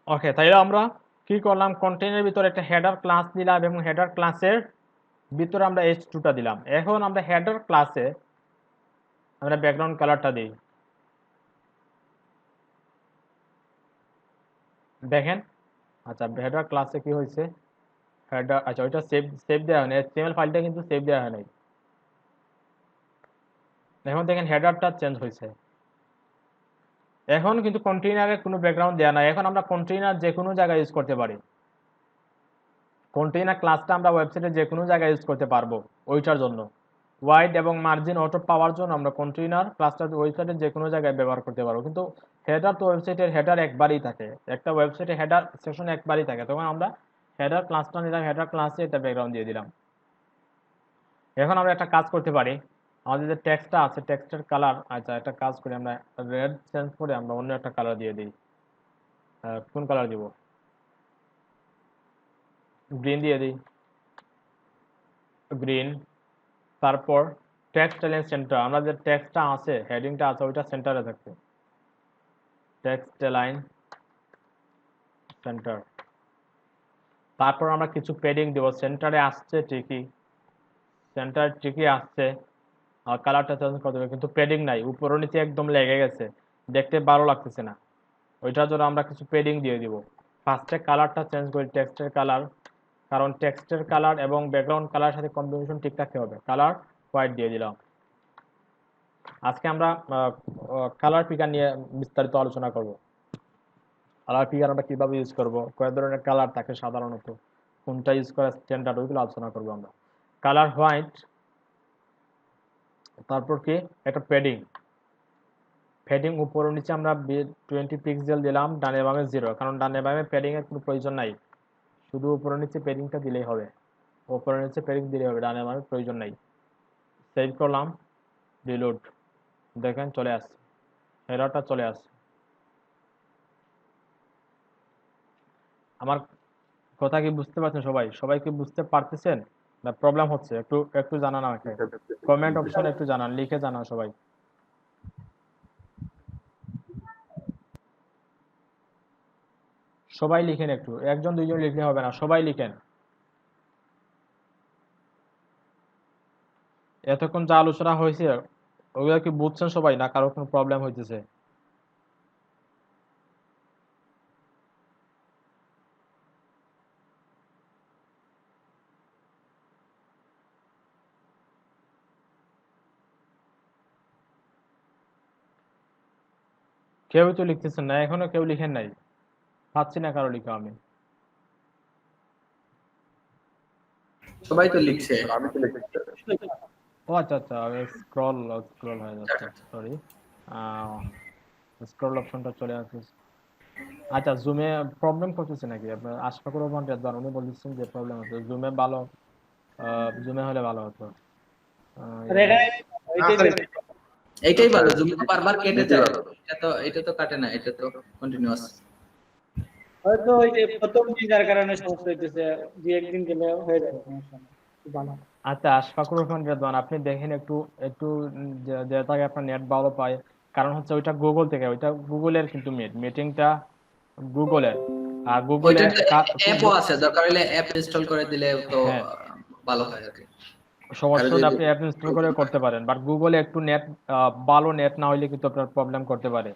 S1: ওকে, তাইলে আমরা কি করলাম, কন্টেইনারের ভিতরে একটা হেডার ক্লাস দিলাম এবং হেডার ক্লাসের ভিতরে আমরা H2টা দিলাম। এখন আমরা হেডার ক্লাসে আমরা ব্যাকগ্রাউন্ড কালারটা দিই, দেখেন। আচ্ছা, হেডার ক্লাসে কি হয়েছে, হেডার, আচ্ছা ওইটা সেভ দেওয়া হয়নি, HTML ফাইলটা কিন্তু সেভ দেওয়া হয় নাই। এখন দেখেন হেডারটা চেঞ্জ হয়েছে। এখন কিন্তু কন্টেইনারে কোনো ব্যাকগ্রাউন্ড দেয়া নাই। এখন আমরা কন্টেইনার যে কোনো জায়গায় ইউজ করতে পারি। কন্টেইনার ক্লাসটা আমরা ওয়েবসাইটে যে কোনো জায়গায় ইউজ করতে পারবো ওইটার জন্য। ওয়াইড এবং মার্জিন অটো পাওয়ার জন্য আমরা কন্টেইনার ক্লাসটা ওয়েবসাইটে যে কোনো জায়গায় ব্যবহার করতে পারবো। কিন্তু হেডার তো ওয়েবসাইটের হেডার একবারই থাকে। একটা ওয়েবসাইটে হেডার সেকশন একবারই থাকে। তখন আমরা হেডার ক্লাসটা নিলাম, হেডার ক্লাসে এটা ব্যাকগ্রাউন্ড দিয়ে দিলাম। এখন আমরা একটা কাজ করতে পারি। আমাদের যে টেক্সটটা আছে, টেক্সটের কালার, আচ্ছা একটা কাজ করি, আমরা রেড চেঞ্জ করে আমরা অন্য একটা কালার দিয়ে দিই। কোন কালার দিব? গ্রিন দিয়ে দিই, গ্রিন। তারপর টেক্সট এলাইন সেন্টার, আমরা যে টেক্সটটা আছে, হেডিংটা আছে, ওইটা সেন্টারে থাকবে। Text align centre. তারপর আমরা কিছু প্যাডিং দেব। সেন্টারে আসছে ঠিকই, সেন্টার ঠিকই আসছে, আর কালারটা চেঞ্জ করে দেবে, কিন্তু প্যাডিং নাই, উপর নিচে একদম লেগে গেছে, দেখতে ভালো লাগতেছে না। ওইটার জন্য আমরা কিছু প্যাডিং দিয়ে দিব। ফার্স্টে কালারটা চেঞ্জ করি, টেক্সটের কালার, কারণ টেক্সটের কালার এবং ব্যাকগ্রাউন্ড কালার সাথে কম্বিনেশন ঠিক রাখতে হবে। কালার হোয়াইট দিয়ে দিলাম। আজকে আমরা কালার পিকার নিয়ে বিস্তারিত আলোচনা করব। কালার পিকার আমরা কিভাবে ইউজ করব, কয় ধরনের কালার থাকে সাধারণত, কোনটা ইউজ করা স্ট্যান্ডার্ড, ওইগুলো আলোচনা করবো আমরা। কালার হোয়াইট, তারপর কি একটা প্যাডিং। প্যাডিং উপর নিচে আমরা 20 পিক্সেল দিলাম, ডানে বামে 0, কারণ ডানে বামে প্যাডিং এর কোনো প্রয়োজন নাই, শুধু উপর নিচে প্যাডিংটা দিলেই হবে। উপরে নিচে প্যাডিং দিলেই হবে, ডানে বামে প্রয়োজন নাই। সেভ করলাম, রিলোড, দেখেন চলে আসছে, এররটা চলে আসছে। আমার কথা কি বুঝতে পারছেন সবাই? সবাই কি বুঝতে পারতেছেন না প্রবলেম হচ্ছে? একটু একটু জানান আমাকে, কমেন্ট অপশনে একটু জানান, লিখে জানান সবাই। সবাই লিখেন, একটু একজন দুইজন লিখলে হবে না, সবাই লিখেন। এতক্ষণ যা আলোচনা হয়েছে ওগুলো কি বুঝছেন সবাই, না কারো কোনো প্রবলেম হইতেছে? কেউই তো লিখতেছেন না, এখনো কেউ লিখেন নাই, পাচ্ছি না কারো লিখা আমি।
S2: সবাই তো লিখছে।
S1: ও আচ্ছা আচ্ছা, স্ক্রল স্ক্রল হয়ে যাচ্ছে, সরি, স্ক্রল অপশনটা চলে আসছে। আচ্ছা, জুমে প্রবলেম করতেছে নাকি আপনার? আশফাকুর রহমান রেদওয়ান উনি বলতেছেন যে প্রবলেম হচ্ছে জুমে, ভালো জুমে হলে ভালো হতো।
S2: এইটাই ভালো, জুমে তো বারবার কেটে যায়, এটা তো কাটে না, এটা তো কন্টিনিউয়াস।
S3: হয়তো ওই যে প্রথম দিন যার কারণে সমস্যা হইতেছে, যে একদিন গেলে হয়ে যাবে, সমস্যা নেই, ভালো।
S1: আচ্ছা, আশফাকুর রহমান রেদওয়ান আপনি দেখেন একটু, একটু যেটাকে আপনার নেট ভালো পায়, কারণ হচ্ছে ওইটা গুগল থেকে, ওইটা গুগলের কিন্তু মিটিংটা গুগলের, আর গুগলে
S2: ওইটার অ্যাপও আছে, দরকার হলে অ্যাপ ইনস্টল করে দিলে তো
S1: হ্যাঁ,
S2: ভালো হয় আর কি।
S1: সমস্যা হলে আপনি অ্যাপ ইনস্টল করে করতে পারেন, বাট গুগলে একটু নেট, ভালো নেট না হলে কিন্তু আপনার প্রবলেম করতে পারে।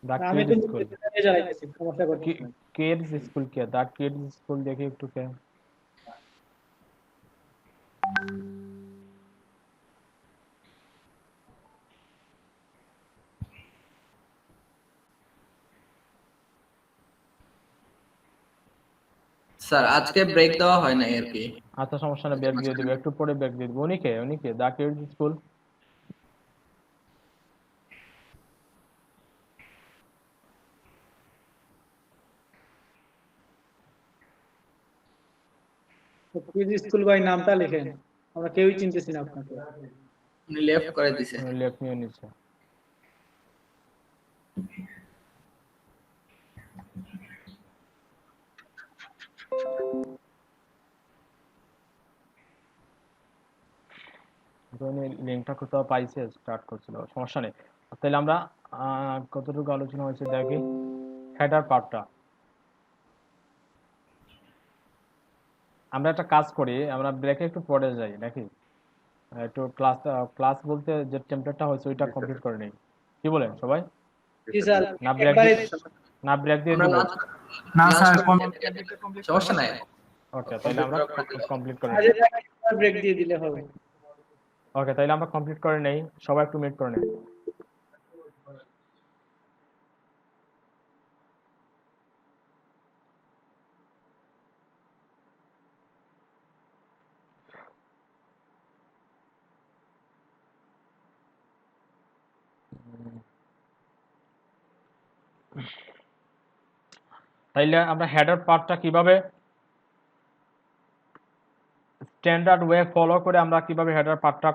S1: দা
S3: আমি
S1: কিডস
S3: তো
S1: স্কুল,
S3: চালাইতেছি, সমস্যা করতেছি না।
S1: কিডস স্কুল কে, দা কিডস স্কুল দেখি একটু কে।
S2: স্যার আজকে ব্রেক দেওয়া হয় নাই আর কি।
S1: আচ্ছা সমস্যা নেই, ব্যাগ দিয়ে দিবে, একটু পরে ব্যাগ দিয়ে দিবে। উনি কে দা কিডস স্কুল?
S3: কুইজ স্কুল ভাই নামটা লিখেন, আমরা কেউই চিনতেছি না আপনাকে।
S2: উনি লেফট করে দিছে।
S1: উনি লেফট নিয়ে নিচ্ছে। উনি লিঙ্কটা কোথাও পাইছে, স্টার্ট করছিল, সমস্যা নেই। তাহলে আমরা কতটুকু আলোচনা হয়েছে দেখি। হেডার পার্টটা আমরা একটা কাজ করি, আমরা ব্রেকে একটু পরে যাই নাকি, একটু ক্লাস বলতে যে টেমপ্লেটটা হয়েছে ওইটা কমপ্লিট করে নেই, কি বলেন সবাই?
S3: জি স্যার,
S1: না ব্রেক
S3: একবারে
S1: না ব্রেক দিয়ে
S2: আমরা
S1: দিব?
S2: না স্যার, সমস্যা নাই।
S1: ওকে, তাহলে আমরা কমপ্লিট করে
S3: আজে
S1: নিই।
S3: ব্রেক দিয়ে দিলে হবে।
S1: ওকে, তাইলে আমরা কমপ্লিট করে নেই, সবাই একটু মিট করে নেই। তাইলে আমরা হেডার পার্টটা কিভাবে স্ট্যান্ডার্ড ওয়ে ফলো করে আমরা কিভাবে হেডার পার্টটা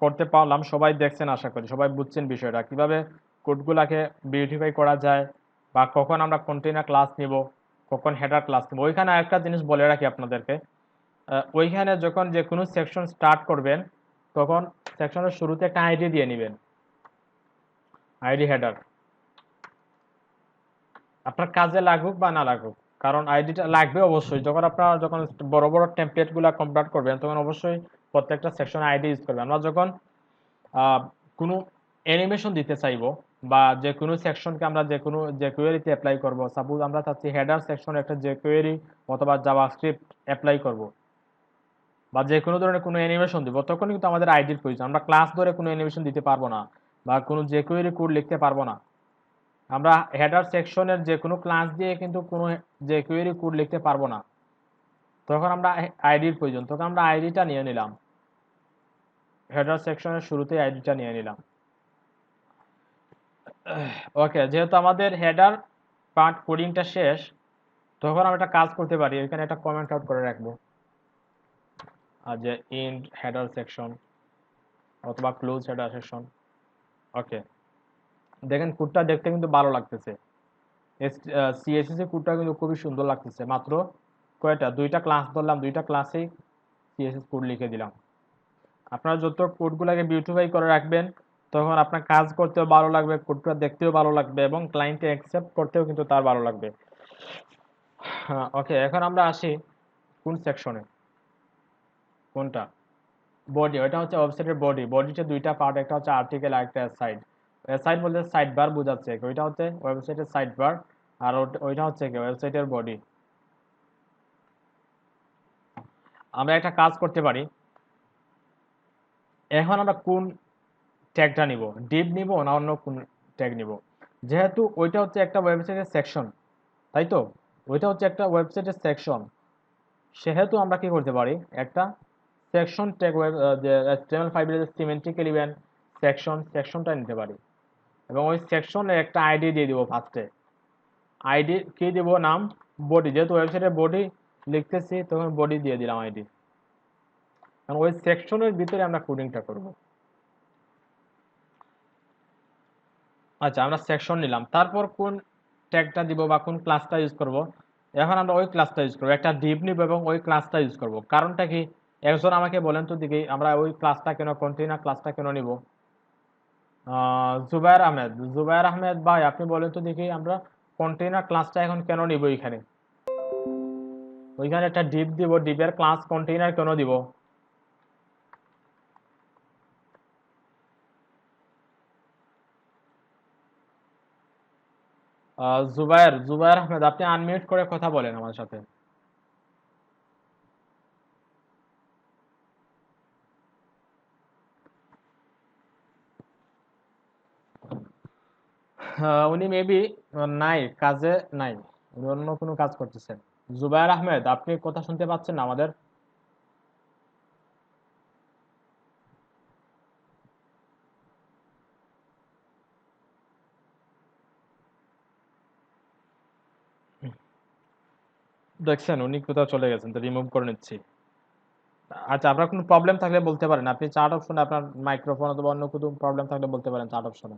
S1: করতে পারলাম, সবাই দেখছেন আশা করি, সবাই বুঝছেন বিষয়টা, কিভাবে কোডগুলাকে বিউটিফাই করা যায়, বা কখন আমরা কন্টেইনার ক্লাস নিব, কখন হেডার ক্লাস নিব। ওইখানে আরেকটা জিনিস বলে রাখি আপনাদেরকে, ওইখানে যখন যে কোনো সেকশন স্টার্ট করবেন, তখন সেকশনের শুরুতে একটা আইডি দিয়ে নেবেন, আইডি হেডার, আপনার কাজে লাগুক বা না লাগুক, কারণ আইডিটা লাগবে অবশ্যই। যখন বড় বড় টেমপ্লেটগুলো কমপ্লিট করবেন, তখন অবশ্যই প্রত্যেকটা সেকশনে আইডি ইউজ করবেন। আমরা যখন কোনো অ্যানিমেশন দিতে চাইবো, বা যে কোনো সেকশনকে আমরা যে কোয়েরিতে অ্যাপ্লাই করব, সাপোজ আমরা চাচ্ছি হেডার সেকশনে একটা যে কোয়েরি অথবা জাভাস্ক্রিপ্ট অ্যাপ্লাই করব, বা যে কোনো ধরনের কোনো অ্যানিমেশন দিব, তখন কিন্তু আমাদের আইডির প্রয়োজন। আমরা ক্লাস ধরে কোনো অ্যানিমেশন দিতে পারবো না, বা কোনো যে কোয়েরি কোড লিখতে পারবো না। আমরা হেডার সেকশনের যে কোনো ক্লাস দিয়ে কিন্তু কোনো যে কোয়েরি কোড লিখতে পারবো না, তখন আমরা আইডির প্রয়োজন। তখন আমরা আইডিটা নিয়ে নিলাম, হেডার সেকশনের শুরুতেই আইডিটা নিয়ে নিলাম। ওকে, যেহেতু আমাদের হেডার পার্ট কোডিংটা শেষ, তখন আমরা একটা কাজ করতে পারি, এখানে একটা কমেন্ট আউট করে রাখবো, আর যে ইন্ড হেডার সেকশন অথবা ক্লোজ হেডার সেকশন। ওকে, দেখেন কোডটা দেখতে কিন্তু ভালো লাগতেছে, সিএসএস এর কোডটা কিন্তু খুবই সুন্দর লাগতেছে। মাত্র দুইটা ক্লাস ধরলাম, দুইটা ক্লাসেই সিএসএস কোড লিখে দিলাম। আপনারা যত কোডগুলোকে বিউটিফাই করে রাখবেন, তখন আপনার কাজ করতেও ভালো লাগবে, কোডটা দেখতেও ভালো লাগবে, এবং ক্লায়েন্টে অ্যাকসেপ্ট করতেও কিন্তু তার ভালো লাগবে। ওকে, এখন আমরা আসি কোন সেকশনে, কোনটা বডি। ওইটা হচ্ছে ওয়েবসাইটের বডি। বডিতে দুইটা পার্ট, একটা হচ্ছে আর্টিকেল আর একটা সাইট। সাইট বলতে সাইড বার বোঝাচ্ছে, ওইটা হচ্ছে ওয়েবসাইটের সাইড বার, আর ওইটা হচ্ছে কি ওয়েবসাইটের বডি। আমরা একটা কাজ করতে পারি, এখন আমরা কোন ট্যাগটা নিব, ডিপ নিব না অন্য কোন ট্যাগ নিব। যেহেতু ওইটা হচ্ছে একটা ওয়েবসাইটের সেকশন, তাই তো, ওইটা হচ্ছে একটা ওয়েবসাইটের সেকশন, সেহেতু আমরা কি করতে পারি, একটা সেকশন ট্যাগ, যে HTML5 এর সিমেন্টিক এলিমেন্ট সেকশনটা নিতে পারি, এবং ওই সেকশনে একটা আইডি দিয়ে দিব ফার্স্টে। আইডি কি দিব, নাম বডি, যেহেতু ওয়েবসাইটের বডি লিখতেছি, তখন বডি দিয়ে দিলাম আইডি, কারণ ওই সেকশনের ভিতরে আমরা কোডিংটা করব। আচ্ছা, আমরা সেকশন নিলাম, তারপর কোন ট্যাগটা দিব বা কোন ক্লাসটা ইউজ করব, এখন আমরা ওই ক্লাসটা ইউজ করব, একটা ডিপ নিব এবং ওই ক্লাসটা ইউজ করব। কারণটা কি, একজন আমাকে বলেন তো দেখি, আমরা ওই ক্লাসটা কেন, কন্টেইনার ক্লাসটা কেন নিব? জুবায়ের আহমেদ ভাই, আপনি বলেন তো দেখি, আমরা কন্টেইনার ক্লাসটা এখন কেন নিব? এখানে ওইখানে একটা ডিপ দিব, ডিপের ক্লাস কন্টেইনার কেন দিব? জুবায়ের আহমেদ, আপনি আনমিউট করে কথা বলেন আমার সাথে। উনি মেবি নাই, কাজে নাই, উনি অন্য কোনো কাজ করতেছেন। জুবায়ের আহমেদ, আপনি কথা শুনতে পাচ্ছেন না আমাদের? দেখছেন উনি কোথাও চলে গেছেন, তো রিমুভ করে নিচ্ছি। আচ্ছা, আপনার কোনো প্রবলেম থাকলে বলতে পারেন, আপনি চার্ট অপশনে আপনার মাইক্রোফোন অথবা অন্য কোনো প্রবলেম থাকলে বলতে পারেন চার্ট অপশনে,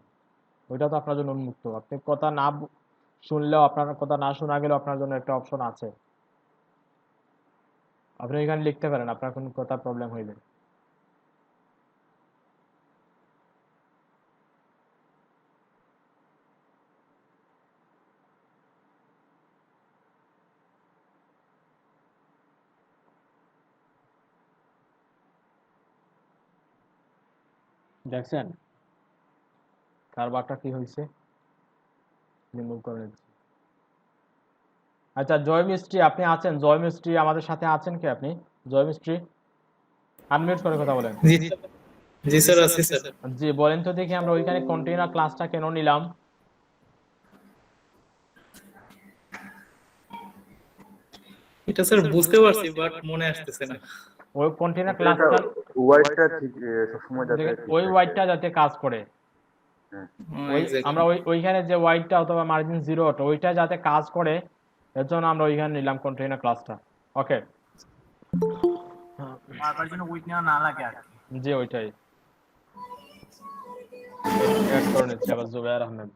S1: ওইটা তো আপনার জন্য উন্মুক্ত। আপনি কথা না শুনলেও, আপনার কথা না শোনা গেলেও আপনার জন্য একটা অপশন আছে, আপনি এখানে লিখতে পারেন আপনার কোনো কথা প্রবলেম হইলে। দেখছেন কারবারটা কি হয়েছে, রিমুভ করে নিচ্ছি। আচ্ছা, জয় মিস্ত্রি আপনি আছেন? জয় মিস্ত্রি আমাদের সাথে আছেন কি আপনি? জয় মিস্ত্রি, আনমিউট করে কথা বলেন।
S4: জি জি জি স্যার, আছি স্যার।
S1: জি বলেন তো দেখি আমরা ওইখানে কন্টেইনার ক্লাসটা কেন নিলাম?
S4: এটা স্যার বুঝতে পারছি, বাট মনে আসতেছে না।
S1: ওই কন্টেইনার
S5: এটা
S1: ক্লাসটা
S5: ওয়াইডটা ঠিক সবসময় যাতে
S1: দেখেন
S5: ঠিক
S1: ওই
S5: থাকে।
S1: ওয়াইডটা যাতে কাজ করে,
S5: হ্যাঁ।
S1: ওই
S4: এক্স্যাক্টলি।
S1: আমরা ওইখানে যে ওয়াইডটা অথবা মার্জিন জিরো ওইটা যাতে কাজ করে, এর জন্য আমরা ওইখানে নিলাম কন্টেইনার ক্লাসটা। ওকে,
S6: বারবার যেন উইক নেওয়া না লাগে আর কি।
S1: জি ওইটাই অ্যাড করে নিচ্ছি আবার জুবায়ের আহমেদ।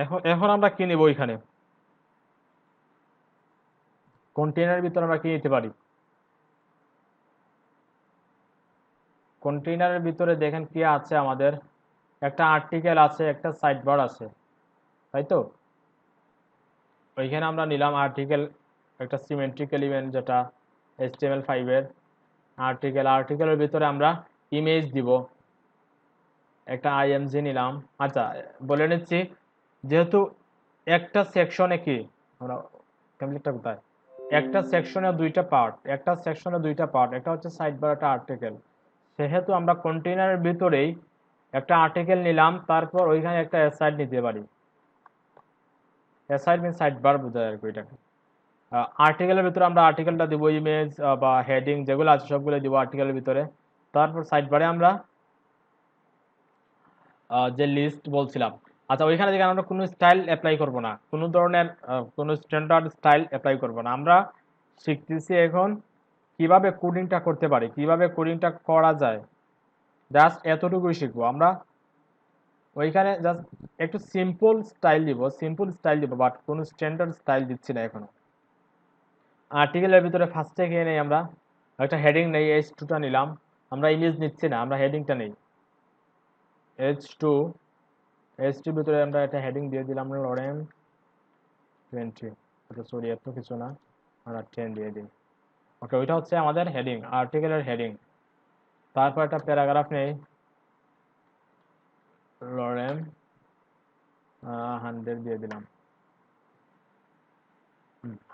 S1: এখন এখন আমরা কি নিব ওইখানে কন্টেইনারের ভিতরে আমরা কি নিতে পারি? কন্টেইনারের ভিতরে দেখেন কি আছে আমাদের, একটা আর্টিকেল আছে, একটা সাইডবার আছে, তাই তো? ওইখানে আমরা নিলাম আর্টিকেল, একটা সিমেট্রিক এলিমেন্ট যেটা HTML5 এর আর্টিকেলের ভিতরে আমরা ইমেজ দিব, একটা IMG নিলাম। আচ্ছা বলে নিচ্ছি, যেহেতু একটা সেকশনে কি আমরা টেমপ্লেটটা কোথায়, একটা সেকশনে দুইটা পার্ট, একটা হচ্ছে সাইডবার, একটা আর্টিকেল, সেহেতু আমরা কন্টেইনারের ভিতরেই একটা আর্টিকেল নিলাম, তারপর ওইখানে একটা অ্যাসাইড নিতে পারি। অ্যাসাইড মিন সাইডবার বোঝায় আর কি এটাকে। আর্টিকেলের ভিতরে আমরা আর্টিকেলটা দিব, ইমেজ বা হেডিং যেগুলো আছে সবগুলো দিব আর্টিকেলের ভিতরে। তারপর সাইডবারে আমরা যে লিস্ট বলছিলাম, আচ্ছা ওইখানে যেখানে আমরা কোনো স্টাইল অ্যাপ্লাই করব না, কোনো ধরনের কোনো স্ট্যান্ডার্ড স্টাইল অ্যাপ্লাই করব না, আমরা শিখতেছি এখন কিভাবে কোডিংটা করতে পারি, কিভাবে কোডিংটা করা যায়, জাস্ট এতটুকুই শিখবো আমরা। ওইখানে জাস্ট একটু সিম্পল স্টাইল দিব, বাট কোনো স্ট্যান্ডার্ড স্টাইল দিচ্ছি না এখনো। আর্টিকেলের ভিতরে ফার্স্টে গিয়ে নেই আমরা একটা হেডিং নেই, H2টা নিলাম, আমরা ইমেজ নিচ্ছি না, আমরা হেডিংটা নেই H2। H2 ভিতরে আমরা একটা হেডিং দিয়ে দিলাম লরেন 20, সরি এত কিছু না, আমরা 10 দিয়ে দিই। ওকে, ওইটা হচ্ছে আমাদের হেডিং, আর্টিকেলের হেডিং। তারপর একটা প্যারাগ্রাফ নেই, লরেন 100 দিয়ে দিলাম,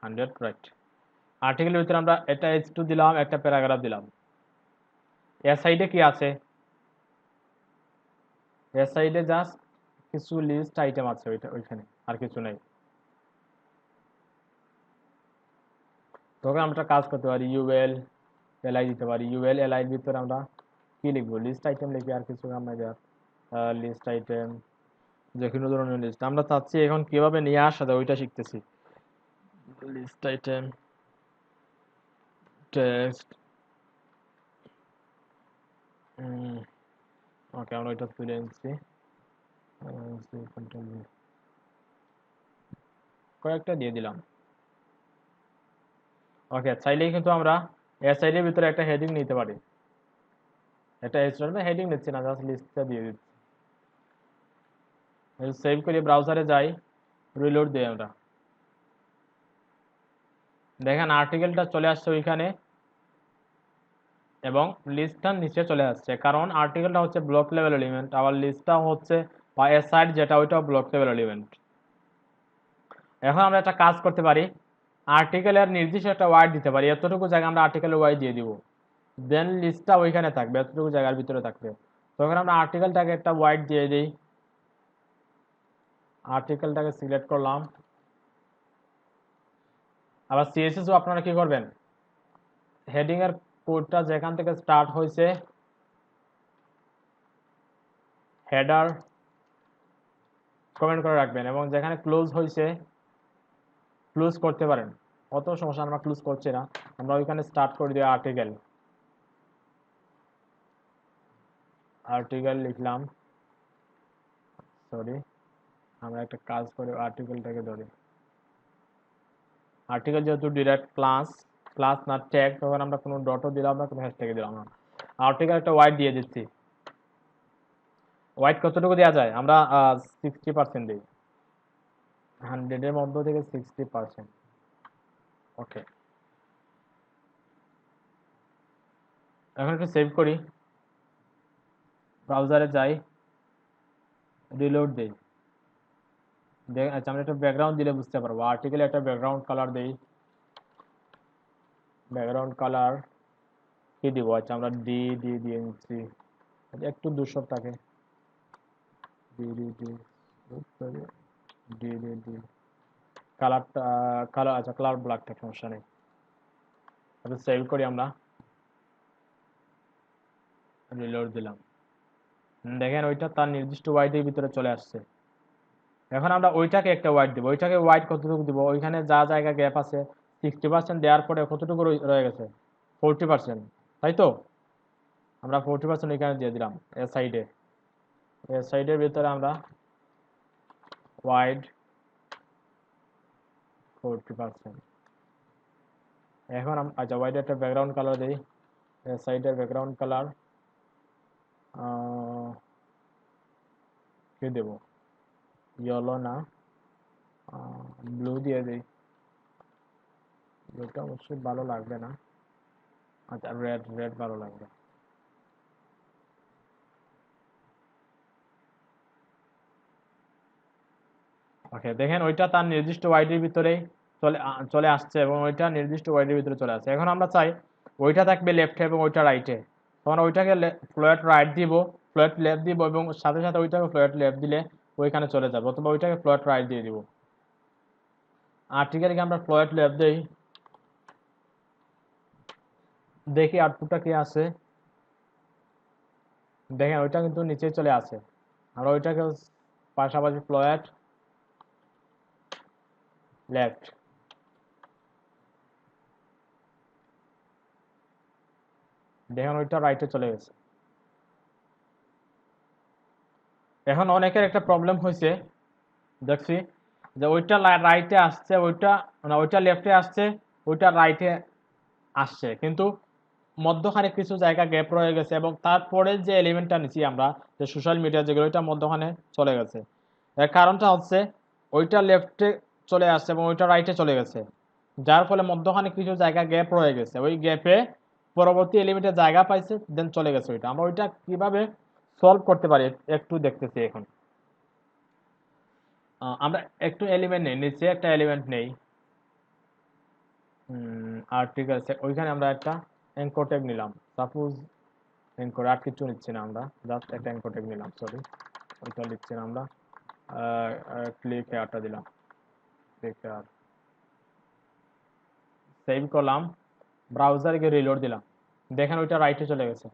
S1: 100 রাইট। আর্টিকেলের ভিতরে আমরা একটা H2 দিলাম, একটা প্যারাগ্রাফ দিলাম। এর সাইডে কি আছে? এর সাইডে জাস্ট কিছু লিস্ট আইটেম আছে ওইখানে, আর কিছু নাই। তখন আমরা কাজ করতে পারি, ইউএল এলআই দিতে পারি। ইউএল এলআই ভিতরে আমরা কি লিখবো, লিস্ট আইটেম লিখি, আর কিছু আমরা লিস্ট আইটেম, যে কোনো ধরনের লিস্ট আমরা চাচ্ছি এখন কিভাবে নিয়ে আসা যায় ওইটা শিখতেছি। লিস্ট আইটেম টেক্সট, ওকে আমরা ওইটা তুলে নিচ্ছি, কয়েকটা দিয়ে দিলাম। ওকে, চাইলেই কিন্তু আমরা এসআইডি এর ভিতরে একটা হেডিং নিতে পারি। এটা হেডিং নিচ্ছি না, জাস্ট লিস্টটা দিয়ে দিচ্ছি। সেভ করে ব্রাউজারে যাই, রিলোড দিই আমরা, দেখেন আর্টিকেলটা চলে আসছে ওইখানে এবং লিস্টটা নিচে চলে আসছে, কারণ আর্টিকেলটা হচ্ছে ব্লক লেভেল এলিমেন্ট, আবার লিস্টটা হচ্ছে বা অ্যাসাইড যেটা ওইটাও ব্লক লেভেল এলিমেন্ট। এখন আমরা একটা কাজ করতে পারি, আর্টিকেলের নির্দিষ্ট একটা ওয়ার্ড দিতে পারি, এতটুকু জায়গা আমরা আর্টিকেলের ওয়ার্ড দিয়ে দিব, দেন লিস্টটা ওইখানে থাকবে, এতটুকু জায়গার ভিতরে থাকবে। তখন আমরা আর্টিকেলটাকে একটা ওয়ার্ড দিয়ে দিই, আর্টিকেলটাকে সিলেক্ট করলাম। আবার সিএসএসও আপনারা কি করবেন, হেডিং এর কোডটা যেখান থেকে স্টার্ট হয়েছে হেডার কমেন্ট করে রাখবেন, এবং যেখানে ক্লোজ হয়েছে ক্লোজ করতে পারেন, অত সমস্যা, আমরা ক্লোজ করছি না, আমরা ওইখানে স্টার্ট করে দিই আর্টিকেল লিখলাম। সরি, আমরা একটা কাজ করে আর্টিকেলটাকে ধরি, আর্টিকেল যেহেতু ডিরেক্ট ক্লাস না ট্যাগ, তখন আমরা কোনো ডটও দিলাম না, কোনো হ্যাশট্যাগে দিলাম না। আর্টিকেল একটা ওয়াইড দিয়ে দিচ্ছি। ওয়াইড কতটুকু দেওয়া যায়, আমরা 60% দিই, 100 এর মধ্য থেকে 60%। ওকে, এখন একটু সেভ করি, ব্রাউজারে যাই, রিলোড দিই, আচ্ছা আমরা একটা ব্যাকগ্রাউন্ড দিলে বুঝতে পারবো। আর্টিকেলে একটা ব্যাকগ্রাউন্ড কালার দেই, ব্যাকগ্রাউন্ড কালার কি দিব? আচ্ছা আমরা ডি দিয়ে নিচ্ছি, একটু দূষর থাকে, D D D D D D কালারটা, কালার আচ্ছা কালার ব্ল্যাক থাকে, সমস্যা নেই। আচ্ছা সেভ করি আমরা, রিলোড দিলাম। দেখেন ওইটা তার নির্দিষ্ট ওয়াইডের ভিতরে চলে আসছে। এখন আমরা ওইটাকে একটা ওয়াইড দিব। ওইটাকে ওয়াইড কতটুকু দিব? ওইখানে যা জায়গা গ্যাপ আছে 60% দেওয়ার পরে কতটুকু রয়ে গেছে? 40%, তাই তো? আমরা 40% এখানে দিয়ে দিলাম এ সাইডে। এ সাইডের ভিতরে আমরা ওয়াইড 40%। এখন আচ্ছা ওয়াইড একটা ব্যাকগ্রাউন্ড কালার দিই, এ সাইডের ব্যাকগ্রাউন্ড কালার কি দেব? ইয়েলো না, ব্লু দিয়ে দিই। ব্লুটা অবশ্যই ভালো লাগবে না, আচ্ছা রেড ভালো লাগবে। ওকে দেখেন ওইটা তার নির্দিষ্ট ওয়াইডের ভিতরেই চলে আসছে এবং ওইটা নির্দিষ্ট ওয়াইডের ভিতরে চলে আসছে। এখন আমরা চাই ওইটা থাকবে লেফটে এবং ওইটা রাইটে, তখন ওইটাকে ফ্লোয়েট রাইট দিব, ফ্লোয়েট লেফট দিব এবং সাথে সাথে ওইটাকে ফ্লোয়েট লেফট দিলে ওইখানে চলে যাবে, অথবা ওইটাকে ফ্লোয়েট রাইট দিয়ে দিব। আর্টিকেলকে আমরা ফ্লোয়েট লেফট দিই, দেখি আউটপুটটা কি আসে। দেখেন ওইটা কিন্তু নিচেই চলে আসে। আমরা ওইটাকে পাশাপাশি ফ্লোয়েট লেফট, দেখেন ওইটা রাইটে চলে গেছে। এখন অনেকের একটা প্রবলেম হয়েছে দেখছি যে ওইটা রাইটে আসছে, ওইটা মানে ওইটা লেফটে আসছে, ওইটা রাইটে আসছে, কিন্তু মধ্যখানে কিছু জায়গা গ্যাপ রয়ে গেছে এবং তারপরে যে এলিমেন্টটা নিচ্ছি আমরা, যে সোশ্যাল মিডিয়া যেগুলো, ওইটা মধ্যখানে চলে গেছে। এর কারণটা হচ্ছে ওইটা লেফটে চলে আসছে এবং ওইটা রাইটে চলে গেছে, যার ফলে মধ্যখানে কিছু জায়গা গ্যাপ রয়ে গেছে। ওই গ্যাপে পরবর্তী এলিমেন্টের জায়গা পাইছে, দেন চলে গেছে ওইটা। আমরা ওইটা কিভাবে সলভ করতে পারি একটু দেখতেছি এখন। আমরা একটু এলিমেন্ট নেই, নিচে একটা এলিমেন্ট নেই, আর্টিকেল ওইখানে আমরা একটা অ্যাঙ্কর ট্যাগ নিলাম। সাপোজ অ্যাঙ্কর, আর কিছু নিচ্ছি না আমরা, জাস্ট একটা অ্যাঙ্কর ট্যাগ নিলাম, সরি ওইটা লিখছি না আমরা। ক্লিক হেয়ারটা দিলাম, ক্লিক হেয়ার, সেভ করলাম, ব্রাউজারকে রিলোড দিলাম। দেখেন ওইটা রাইটে চলে গেছে,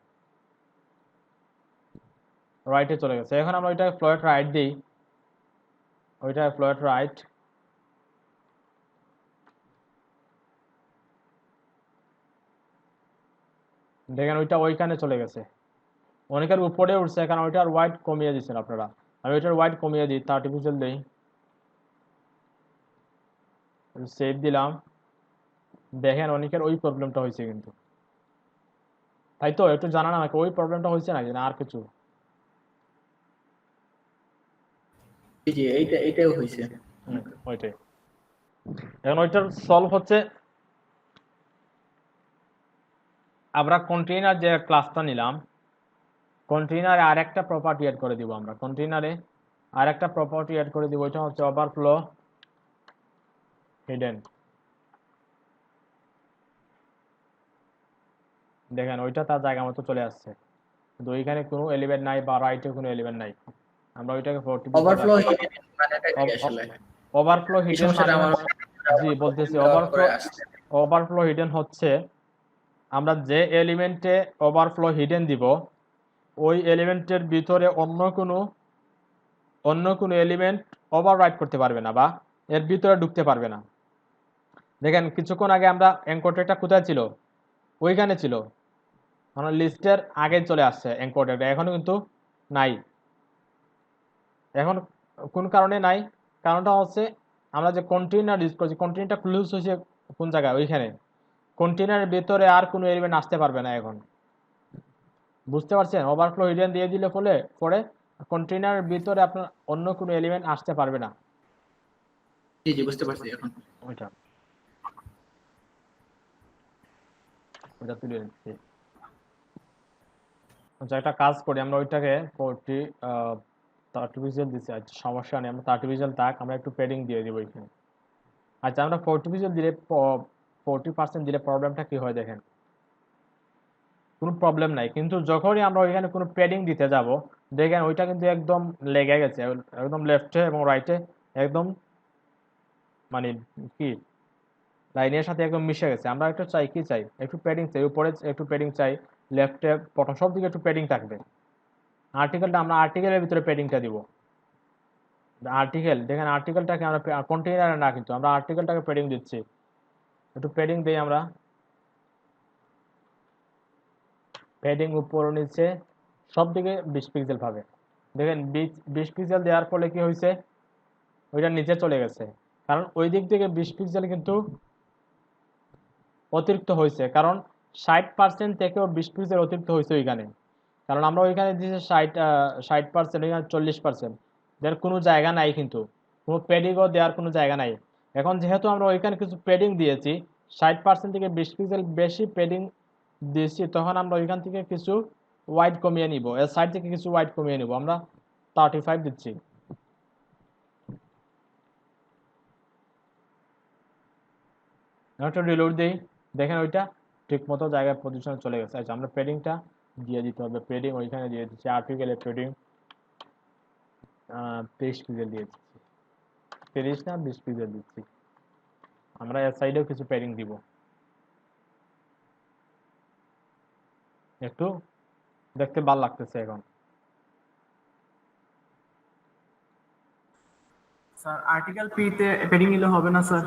S1: রাইটে চলে গেছে। এখন আমরা ওইটা ফ্লোয়েট রাইট দিই, ওইটা ফ্লোয়েট রাইট, দেখেন ওইটা ওইখানে চলে গেছে, অনেকের উপরে উঠছে, কারণ ওইটার ওয়াইড কমিয়ে দিচ্ছেন আপনারা। আমি ওইটার ওয়াইড কমিয়ে দিই, 30 পিক্সেল দিই, সেভ দিলাম। দেখেন অনেকের ওই প্রবলেমটা হয়েছে কিন্তু, তাই তো? একটু জানান আমাকে ওই প্রবলেমটা হয়েছে নাকি না আর কিছু?
S2: জি জি, এইটাও হয়েছে।
S1: ওইটাই। এখন ওইটার সলভ হচ্ছে আমরা কন্টেইনার যে ক্লাসটা নিলাম, কন্টেইনারে আরেকটা প্রপার্টি অ্যাড করে দিব। আমরা কন্টেইনারে আরেকটা প্রপার্টি অ্যাড করে দিব, ওইটা হচ্ছে ওভারফ্লো হিডেন। দেখেন ওইটা তার জায়গা মতো চলে আসছে, কিন্তু ওইখানে কোনো এলিমেন্ট নাই বা রাইটে কোনো এলিমেন্ট নাই। আমরা ওইটাকে 40
S2: ওভারফ্লো হিডেন মানেটা কি আসলে?
S1: ওভারফ্লো
S2: এই
S1: হিডেন
S2: সমস্যাটা
S1: মানে,
S2: আমার
S1: জি বলতেছি,
S2: করে আসছে।
S1: ওভারফ্লো হিডেন হচ্ছে আমরা যে এলিমেন্টে ওভারফ্লো হিডেন দিব, ওই এলিমেন্টের ভিতরে অন্য কোনো এলিমেন্ট ওভাররাইট করতে পারবে না বা এর ভিতরে ঢুকতে পারবে না। দেখেন কিছুক্ষণ আগে আমরা এনকোডেডটা কোথায় ছিল? ওইখানে ছিল, মানে লিস্টের আগে চলে আসছে এনকোডেড, এখনো কিন্তু নাই। এখন কোন কারণে নাই? কারণটা হচ্ছে আমরা যে কন্টেইনার ইউজ করছি, কন্টেইনারটা ক্লোজ হয়েছে কোন জায়গায়? ওইখানে। কন্টেইনারের ভিতরে আর কোনো এলিমেন্ট আসতে পারবে না এখন, বুঝতে পারছেন? ওভারফ্লো হিডেন দিয়ে দিলে পরে কন্টেইনারের ভিতরে আপনার অন্য কোনো এলিমেন্ট আসতে পারবে না।
S2: জি জি, বুঝতে পারছি এখন।
S1: ওইটা ওইটা তুলে নিচ্ছি। আচ্ছা একটা কাজ করি, আমরা ওইটাকে 40 আর্টিফিশিয়াল দিছি, আচ্ছা সমস্যা নেই, আমরা আর্টিফিশিয়াল থাক, আমরা একটু পেডিং দিয়ে দিব এখানে। আচ্ছা আমরা আর্টিফিশিয়াল দিলে 40% দিলে প্রবলেমটা কি হয় দেখেন, কোনো প্রবলেম নাই, কিন্তু যখনই আমরা ওইখানে কোনো পেডিং দিতে যাব দেখেন ওইটা কিন্তু একদম লেগে গেছে, একদম লেফটে এবং রাইটে একদম মানে কি লাইনের সাথে একদম মিশে গেছে। আমরা একটু চাই কি চাই, একটু প্যাডিং চাই, উপরে একটু প্যাডিং চাই, লেফটে বটম সব দিকে একটু প্যাডিং থাকবে। আর্টিকেলটা আমরা আর্টিকেলের ভিতরে প্যাডিংটা দিব। আর্টিকেল দেখেন, আর্টিকেলটাকে আমরা কন্টেইনারে না, কিন্তু আমরা আর্টিকেলটাকে প্যাডিং দিচ্ছি, একটু প্যাডিং দিই আমরা। প্যাডিং উপর নিচে সব দিকে 20 পিক্সেল পাবে। দেখেন 20 পিক্সেল দেওয়ার ফলে কি হয়েছে, ওইটা নিচে চলে গেছে, কারণ ওই দিক থেকে 20 পিক্সেল কিন্তু অতিরিক্ত হয়েছে, কারণ 60% থেকেও 20 পিক্সেল অতিরিক্ত হয়েছে ওইখানে, কারণ আমরা ওইখানে দিয়েছি 60%, ওইখানে 40%, যার কোনো জায়গা নাই, কিন্তু কোনো প্যাডিংও দেওয়ার কোনো জায়গা নাই। এখন যেহেতু আমরা ওইখানে কিছু প্যাডিং দিয়েছি, 60% থেকে 20 পিক্সেল বেশি প্যাডিং দিয়েছি, তখন আমরা ওইখান থেকে কিছু ওয়াইড কমিয়ে নিব, এর সাইড থেকে কিছু ওয়াইড কমিয়ে নিব, আমরা 35 দিচ্ছি। একটা রিলোড দিই, দেখেন ওইটা ঠিক মতো জায়গায় পজিশনে চলে গেছে। আচ্ছা আমরা প্যাডিংটা দিয়ে দিতে হবে, প্যাডিং ওইখানে দিয়ে দিচ্ছি, আর্টিকেলের প্যাডিং 23 পিক্সেল দিয়ে দিচ্ছি, 30 না 20 পিক্সেল দিচ্ছি। আমরা এর সাইডেও কিছু প্যাডিং দিব, একটু দেখতে ভালো লাগতেছে এখন।
S6: স্যার আর্টিকেল পি তে পেডিং নিলে হবে না স্যার?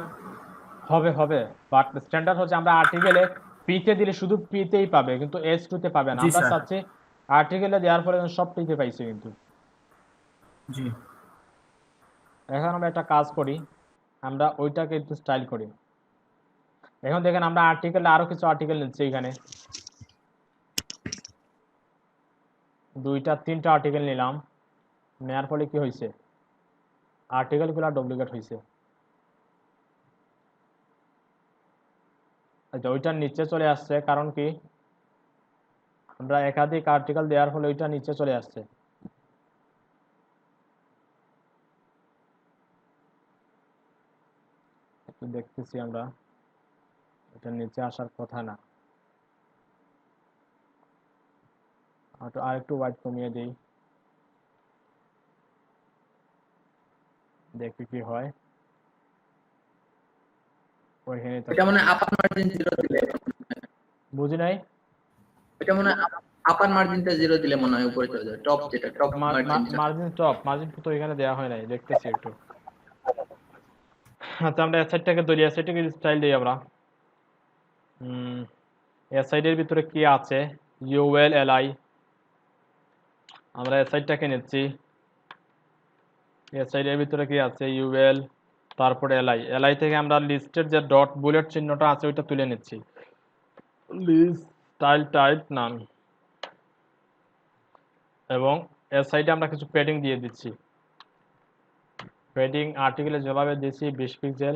S1: হবে হবে, বাট স্ট্যান্ডার্ড হচ্ছে আমরা আর্টিকেলে পিতে দিলে শুধু পিতেই পাবে, কিন্তু এস টুতে পাবে না।
S6: জি
S1: আমরা
S6: স্যার।
S1: চাচ্ছি আর্টিকেলে দেওয়ার পরে সব পিতে পাইছে কিন্তু।
S6: জি
S1: এখন আমরা একটা কাজ করি, আমরা ওইটাকে একটু স্টাইল করি। এখন দেখেন আমরা আর্টিকেলে আরো কিছু আর্টিকেল নিচ্ছি, এখানে 2টা 3টা আর্টিকেল নিলাম, নেওয়ার ফলে কি হয়েছে, আর্টিকেলগুলো ডুপ্লিকেট হয়েছে। আচ্ছা ওইটার নিচে চলে আসছে, কারণ কি আমরা একাধিক আর্টিকেল দেওয়ার ফলে ওইটা নিচে চলে আসছে। একটু দেখতেছি আমরা, এটা নিচে আসার কথা না, আর একটু ওয়াইড কমিয়ে দিই, দেখি কি হয়। ওইখানে
S2: এটা মনে হয় আপার মার্জিন 0 দিলে,
S1: বুঝি নাই,
S2: এটা মনে হয় আপার মার্জিনটা 0 দিলে মনে হয় উপরে চলে যাবে, টপ যেটা টপ মার্জিনটা।
S1: মার্জিন তো এখানে দেওয়া হয় নাই, দেখতেছি একটু। আচ্ছা আমরা এসআইডটাকে ধরি, এসআইডটাকে স্টাইল দিই আমরা। এসআইডের ভিতরে কি আছে, ইউএল এলআই, আমরা এসআইডটাকে নিচ্ছি। এসআইডের ভিতরে কি আছে, ইউএল, তারপরে এলআই, এলআই থেকে আমরা লিস্টের যে ডট বুলেট চিহ্নটা আছে ওইটা তুলে নিচ্ছি, লিস্ট স্টাইল টাইপ নান, এবং এর সাইডে আমরা কিছু প্যাডিং দিয়ে দিচ্ছি। প্যাডিং আর্টিকেলে যেভাবে দিয়েছি 20 পিক্সেল,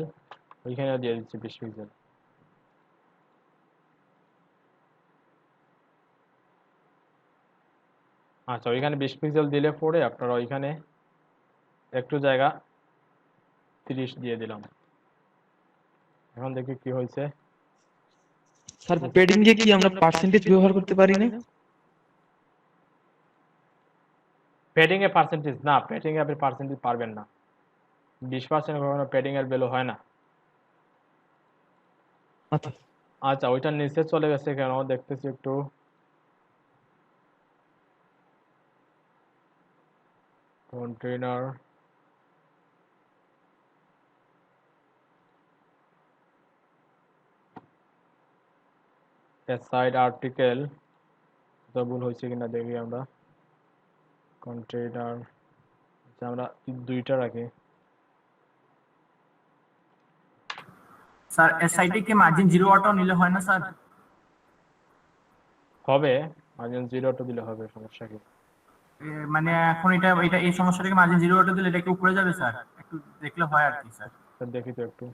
S1: ওইখানেও দিয়ে দিচ্ছি 20 পিক্সেল। আচ্ছা ওইখানে 20 পিক্সেল দিলে পরে আপনারা ওইখানে একটু জায়গা 30 দিয়ে দিলাম। এখন দেখি কি হয়েছে।
S7: স্যার পেডিং এ কি আমরা পার্সেন্টেজ ব্যবহার করতে পারি না?
S1: প্যাডিং এ পার্সেন্টেজ না, প্যাডিং এ আপনি পার্সেন্টেজ পারবেন না, 20% কখনো প্যাডিং এর ভ্যালু হয় না।
S7: আচ্ছা
S1: আচ্ছা ওইটার নিচে চলে গেছে কেন দেখতেছি একটু, কন্টেইনার, সাইড আর্টিকেল, তো ভুল হয়েছে কিনা দেখি আমরা। কন্টেইনার, আচ্ছা আমরা 2টা রাখি।
S6: স্যার এসআইটি কে মার্জিন 0 অটো নিলে হয় না স্যার?
S1: হবে, মার্জিন 0 তো দিলে হবে, সমস্যা কি।
S6: মানে এখন এটা এই সমস্যাটাকে মার্জিন 0 অটো দিলে এটা কি উপরে যাবে স্যার? একটু দেখলে হয় আর কি স্যার।
S1: দেখি তো একটু,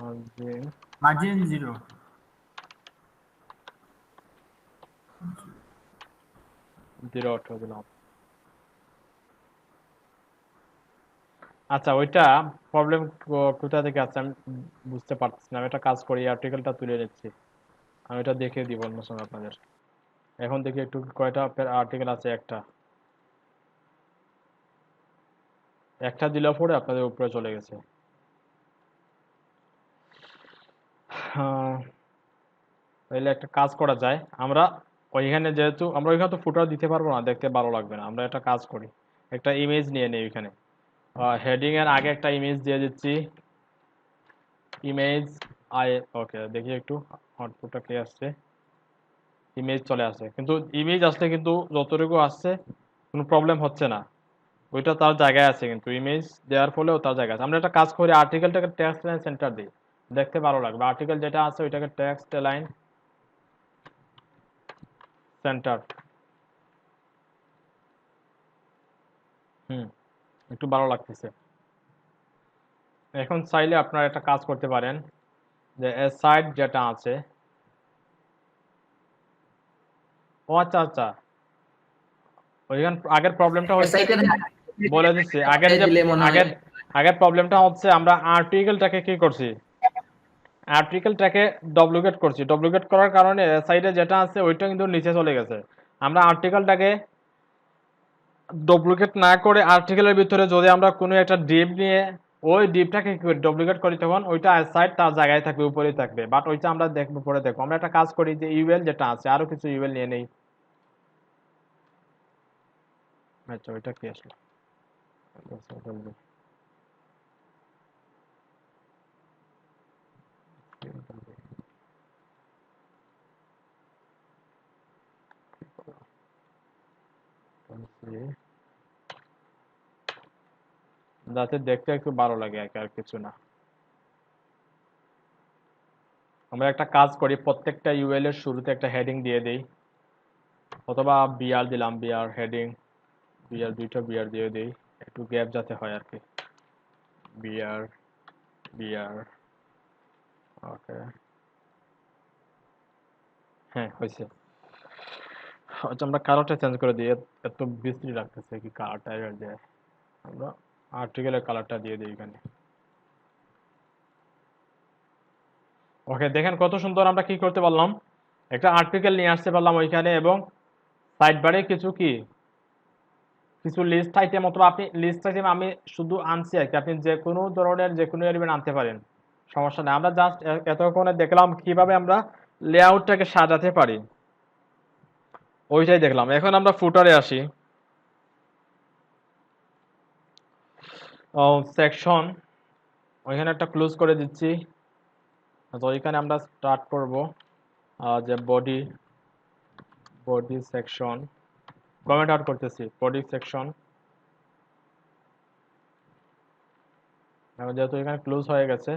S1: মার্জিন
S6: মার্জিন 0
S1: 0 দিলাম। আচ্ছা, ওইটা প্রবলেম কোথা থেকে আছে আমি বুঝতে পারতেছি না। আমি একটা কাজ করি, আর্টিকেলটা তুলে নিচ্ছি, আমি এটা দেখিয়ে দিব অন্য সময় আপনাদের। এখন দেখি একটু কয়টা আর্টিকেল আছে। একটা দিলেও পরে আপনাদের উপরে চলে গেছে। তাহলে একটা কাজ করা যায়, আমরা ওইখানে যেহেতু আমরা ওইখানে তো ফুটার দিতে পারবো না, দেখতে ভালো লাগবে না। আমরা একটা কাজ করি, একটা ইমেজ নিয়ে নেই ওইখানে। হেডিং এর আগে একটা ইমেজ দিয়ে দিচ্ছি, ইমেজ আই। ওকে, দেখি একটু আউটপুটটা কি আসছে। ইমেজ চলে আসে, কিন্তু ইমেজ আসলে কিন্তু যতটুকু আসছে কোনো প্রবলেম হচ্ছে না, ওইটা তার জায়গায় আছে। কিন্তু ইমেজ দেওয়ার ফলেও তার জায়গায় আছে। আমরা একটা কাজ করি, আর্টিকেলটাকে টেক্সট লাইন সেন্টার দিই, দেখতে ভালো লাগবে। আর্টিকেল যেটা আছে ওইটাকে টেক্সট লাইন সেন্টার, একটু ভালো লাগতেছে। এখন চাইলে আপনারা একটা কাজ করতে পারেন, যে সাইড যেটা আছে, ও আচ্ছা আচ্ছা, ওইখানে আগের প্রবলেমটা হয়েছে,
S2: সাইটের
S1: বলে দিচ্ছি। আগের প্রবলেমটা হচ্ছে আমরা আর্টিকেলটাকে কি করছি, আর্টিকেলটাকে ডুপ্লিকেট করছি। ডুপ্লিকেট করার কারণে সাইডে যেটা আছে ওইটা কিন্তু নিচে চলে গেছে। আমরা আর্টিকেলটাকে ডুপ্লিকেট না করে আর্টিকেলের ভিতরে যদি আমরা কোনো একটা ডিপ নিয়ে ওই ডিপটাকে ডুপ্লিকেট করি, তখন ওইটা সাইড তার জায়গায় থাকবে, উপরেই থাকবে। বাট ওইটা আমরা দেখবো, পরে দেখবো। আমরা একটা কাজ করি, যে ইউএল যেটা আছে, আরো কিছু ইউএল নিয়ে নেই। আচ্ছা, ওইটা কি আসলো, যাতে দেখতে একটু ভালো লাগে, আর কিছু না। আমরা একটা কাজ করি, প্রত্যেকটা ইউএল এর শুরুতে একটা হেডিং দিয়ে দেই, অথবা বিআর দিলাম, বিআর হেডিং, বিআর, দুইটা বিআর দিয়ে দেই, একটু গ্যাপ যাতে হয় আর কি। বিআর, বিআর, ওকে, হ্যাঁ হয়েছে। আচ্ছা, আমরা কালারটা চেঞ্জ করে দিই, এত বিশ্রী লাগতেছে কি কালারটা এবার দেয়। আমরা আর্টিকেলের কালারটা দিয়ে দিই এখানে। ওকে, দেখেন কত সুন্দর আমরা কি করতে পারলাম, একটা আর্টিকেল নিয়ে আসতে পারলাম ওইখানে, এবং সাইড বারে কিছু লিস্ট আইটেম, অথবা আপনি লিস্ট আইটেম আমি শুধু আনছি আর কি, আপনি যে কোনো ধরনের যে কোনো এলিমেন্ট আনতে পারেন, সমস্যা নেই। আমরা জাস্ট এতক্ষণে দেখলাম কিভাবে আমরা লেআউটটাকে সাজাতে পারি, ওইটাই দেখলাম। এখন আমরা ফুটারে আসি। সেকশন, ওইখানে একটা ক্লোজ করে দিচ্ছি। তো ওইখানে আমরা স্টার্ট করব, যে বডি সেকশন, কমেন্ট আউট করতেছি, বডি সেকশন। যেহেতু এখানে ক্লোজ হয়ে গেছে,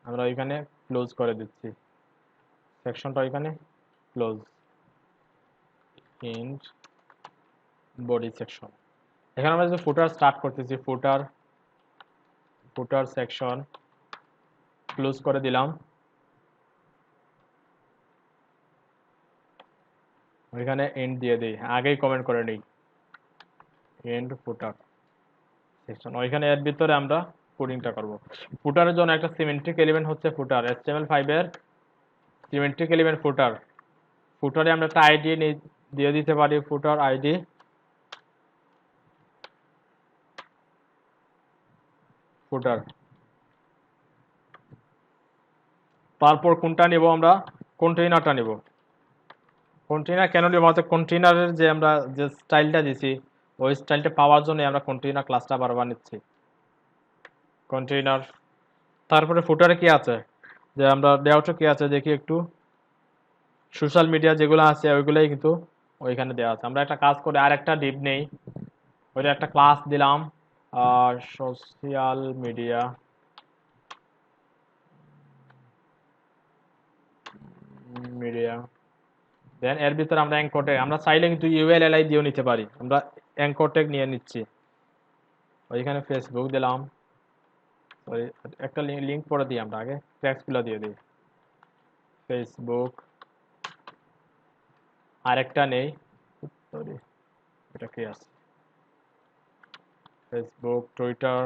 S1: আমরা ওইখানে ক্লোজ করে দিচ্ছি সেকশনটা, ওইখানে ক্লোজ ইন বডি সেকশন। এখানে আমরা যে ফুটার স্টার্ট করতেছি, ফুটার সেকশন ক্লোজ করে দিলাম। ওইখানে এন্ড দিয়ে দিই, আগেই কমেন্ট করে নিই, এন্ড ফুটার সেকশন। ওইখানে এর ভিতরে আমরা কোডিংটা করব। ফুটারের জন্য একটা সিমেট্রিক এলিমেন্ট হচ্ছে ফুটার, HTML5 এর সিমেট্রিক এলিমেন্ট ফুটার। ফুটারে আমরা একটা আইডি দিয়ে দিতে পারি, ফুটার আইডি, ফুটার। তারপর কোনটা নিব, আমরা কন্টেইনারটা নিব। কন্টেইনার কেন নিব, আমাদের কন্টেইনারের যে আমরা যে স্টাইলটা দিছি, ওই স্টাইলটা পাওয়ার জন্য আমরা কন্টেইনার ক্লাসটা বারবার নিচ্ছি, কন্টেইনার। তারপরে ফুটারে কি আছে, যে আমরা লেআউটে কি আছে দেখি একটু। সোশ্যাল মিডিয়া যেগুলো আছে ওইগুলোই কিন্তু ওইখানে দেওয়া আছে। আমরা একটা কাজ করে আরেকটা ডিপ নেই, ওইটা একটা ক্লাস দিলাম, সোশ্যাল মিডিয়া, দেন এর ভিতরে আমরা অ্যাঙ্কর ট্যাগ, আমরা চাইলে কিন্তু ইউএলএলআই দিয়েও নিতে পারি। আমরা অ্যাঙ্কর ট্যাগ নিয়ে নিচ্ছি, ওইখানে ফেসবুক দিলাম, সরি একটা লিঙ্ক পরে দিই, আমরা আগে ট্যাগসগুলো দিয়ে দিই, ফেসবুক। আরেকটা নেই, সরি, এটা কি আছে? ফেসবুক, টুইটার,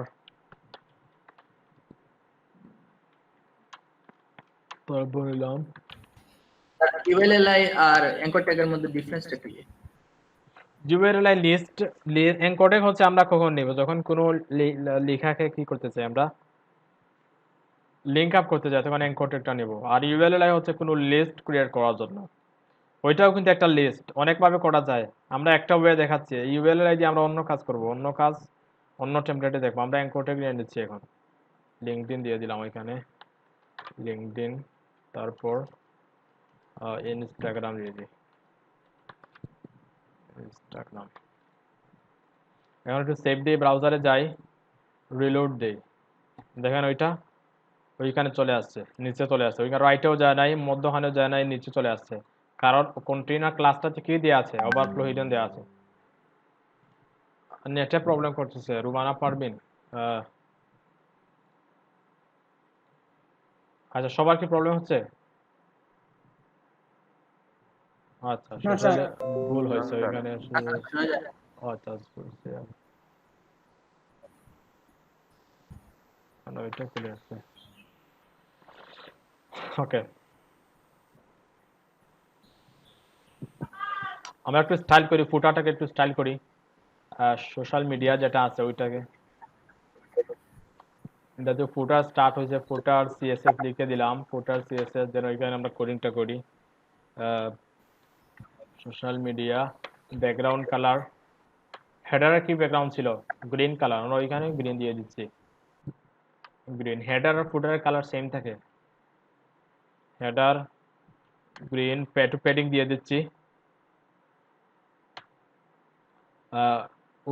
S1: তারপর এলাম
S2: ULLI আর অ্যাঙ্কর ট্যাগের মধ্যে ডিফারেন্সটা কি?
S1: URLI list. এনকোডেক হচ্ছে আমরা কখন নিব, যখন কোনো লেখাকে কি করতে চাই আমরা, লিঙ্ক আপ করতে চাই, তখন এনকোডেকটা নিব। আর URLI হচ্ছে কোনো লিস্ট ক্রিয়েট করার জন্য, ওইটাও কিন্তু একটা লিস্ট, অনেকভাবে করা যায়। আমরা একটা ওয়ে দেখাচ্ছি, URLI দিয়ে আমরা অন্য কাজ করব, অন্য কাজ অন্য টেমপ্লেটে দেখবো। আমরা এনকোডেক নিয়ে নিচ্ছি এখন, লিঙ্কডইন দিয়ে দিলাম ওইখানে, লিঙ্কডইন, তারপর ইনস্টাগ্রাম দিয়ে দিই, ইনস্টাগ্রাম। এখন একটু সেভ দিই, ব্রাউজারে যাই, রিলোড দেই, দেখেন ওইটা ওইখানে চলে আসছে, নিচে চলে আসছে। ওইখানে রাইটেও যায় নাই, মধ্যখানেও যায় নাই, নিচে চলে আসছে। কারণ কন্টেইনার ক্লাসটাতে কি দেওয়া আছে, ওভারফ্লো হিডেন দেওয়া আছে। নেটে প্রবলেম করতেছে, রুমানা পারবেন? আচ্ছা, সবার কি প্রবলেম হচ্ছে? আচ্ছা,
S3: না স্যার,
S1: সেটা ভুল হয়েছে
S5: না, স্যার।
S1: ওইখানে।
S2: শোনা যায়?
S1: আচ্ছা, বুঝছি। ওইটা খুলে আসছে। ওকে, আমরা একটু স্টাইল করি, ফুটাটাকে একটু স্টাইল করি। সোশ্যাল মিডিয়া যেটা আছে ওইটাকে, এটা যে ফুটার স্টার্ট হয়েছে, ফুটার সিএসএস লিখে দিলাম, ফুটার সিএসএস, যেন ওইখানে আমরা কোডিংটা করি। সোশ্যাল মিডিয়া, ব্যাকগ্রাউন্ড কালার, হেডারের কি ব্যাকগ্রাউন্ড ছিল, গ্রিন কালার, আমরা ওইখানে গ্রিন দিয়ে দিচ্ছি, গ্রিন। হেডার আর ফুটারের কালার সেম থাকে, হেডার গ্রিন, প্যাডিং দিয়ে দিচ্ছি।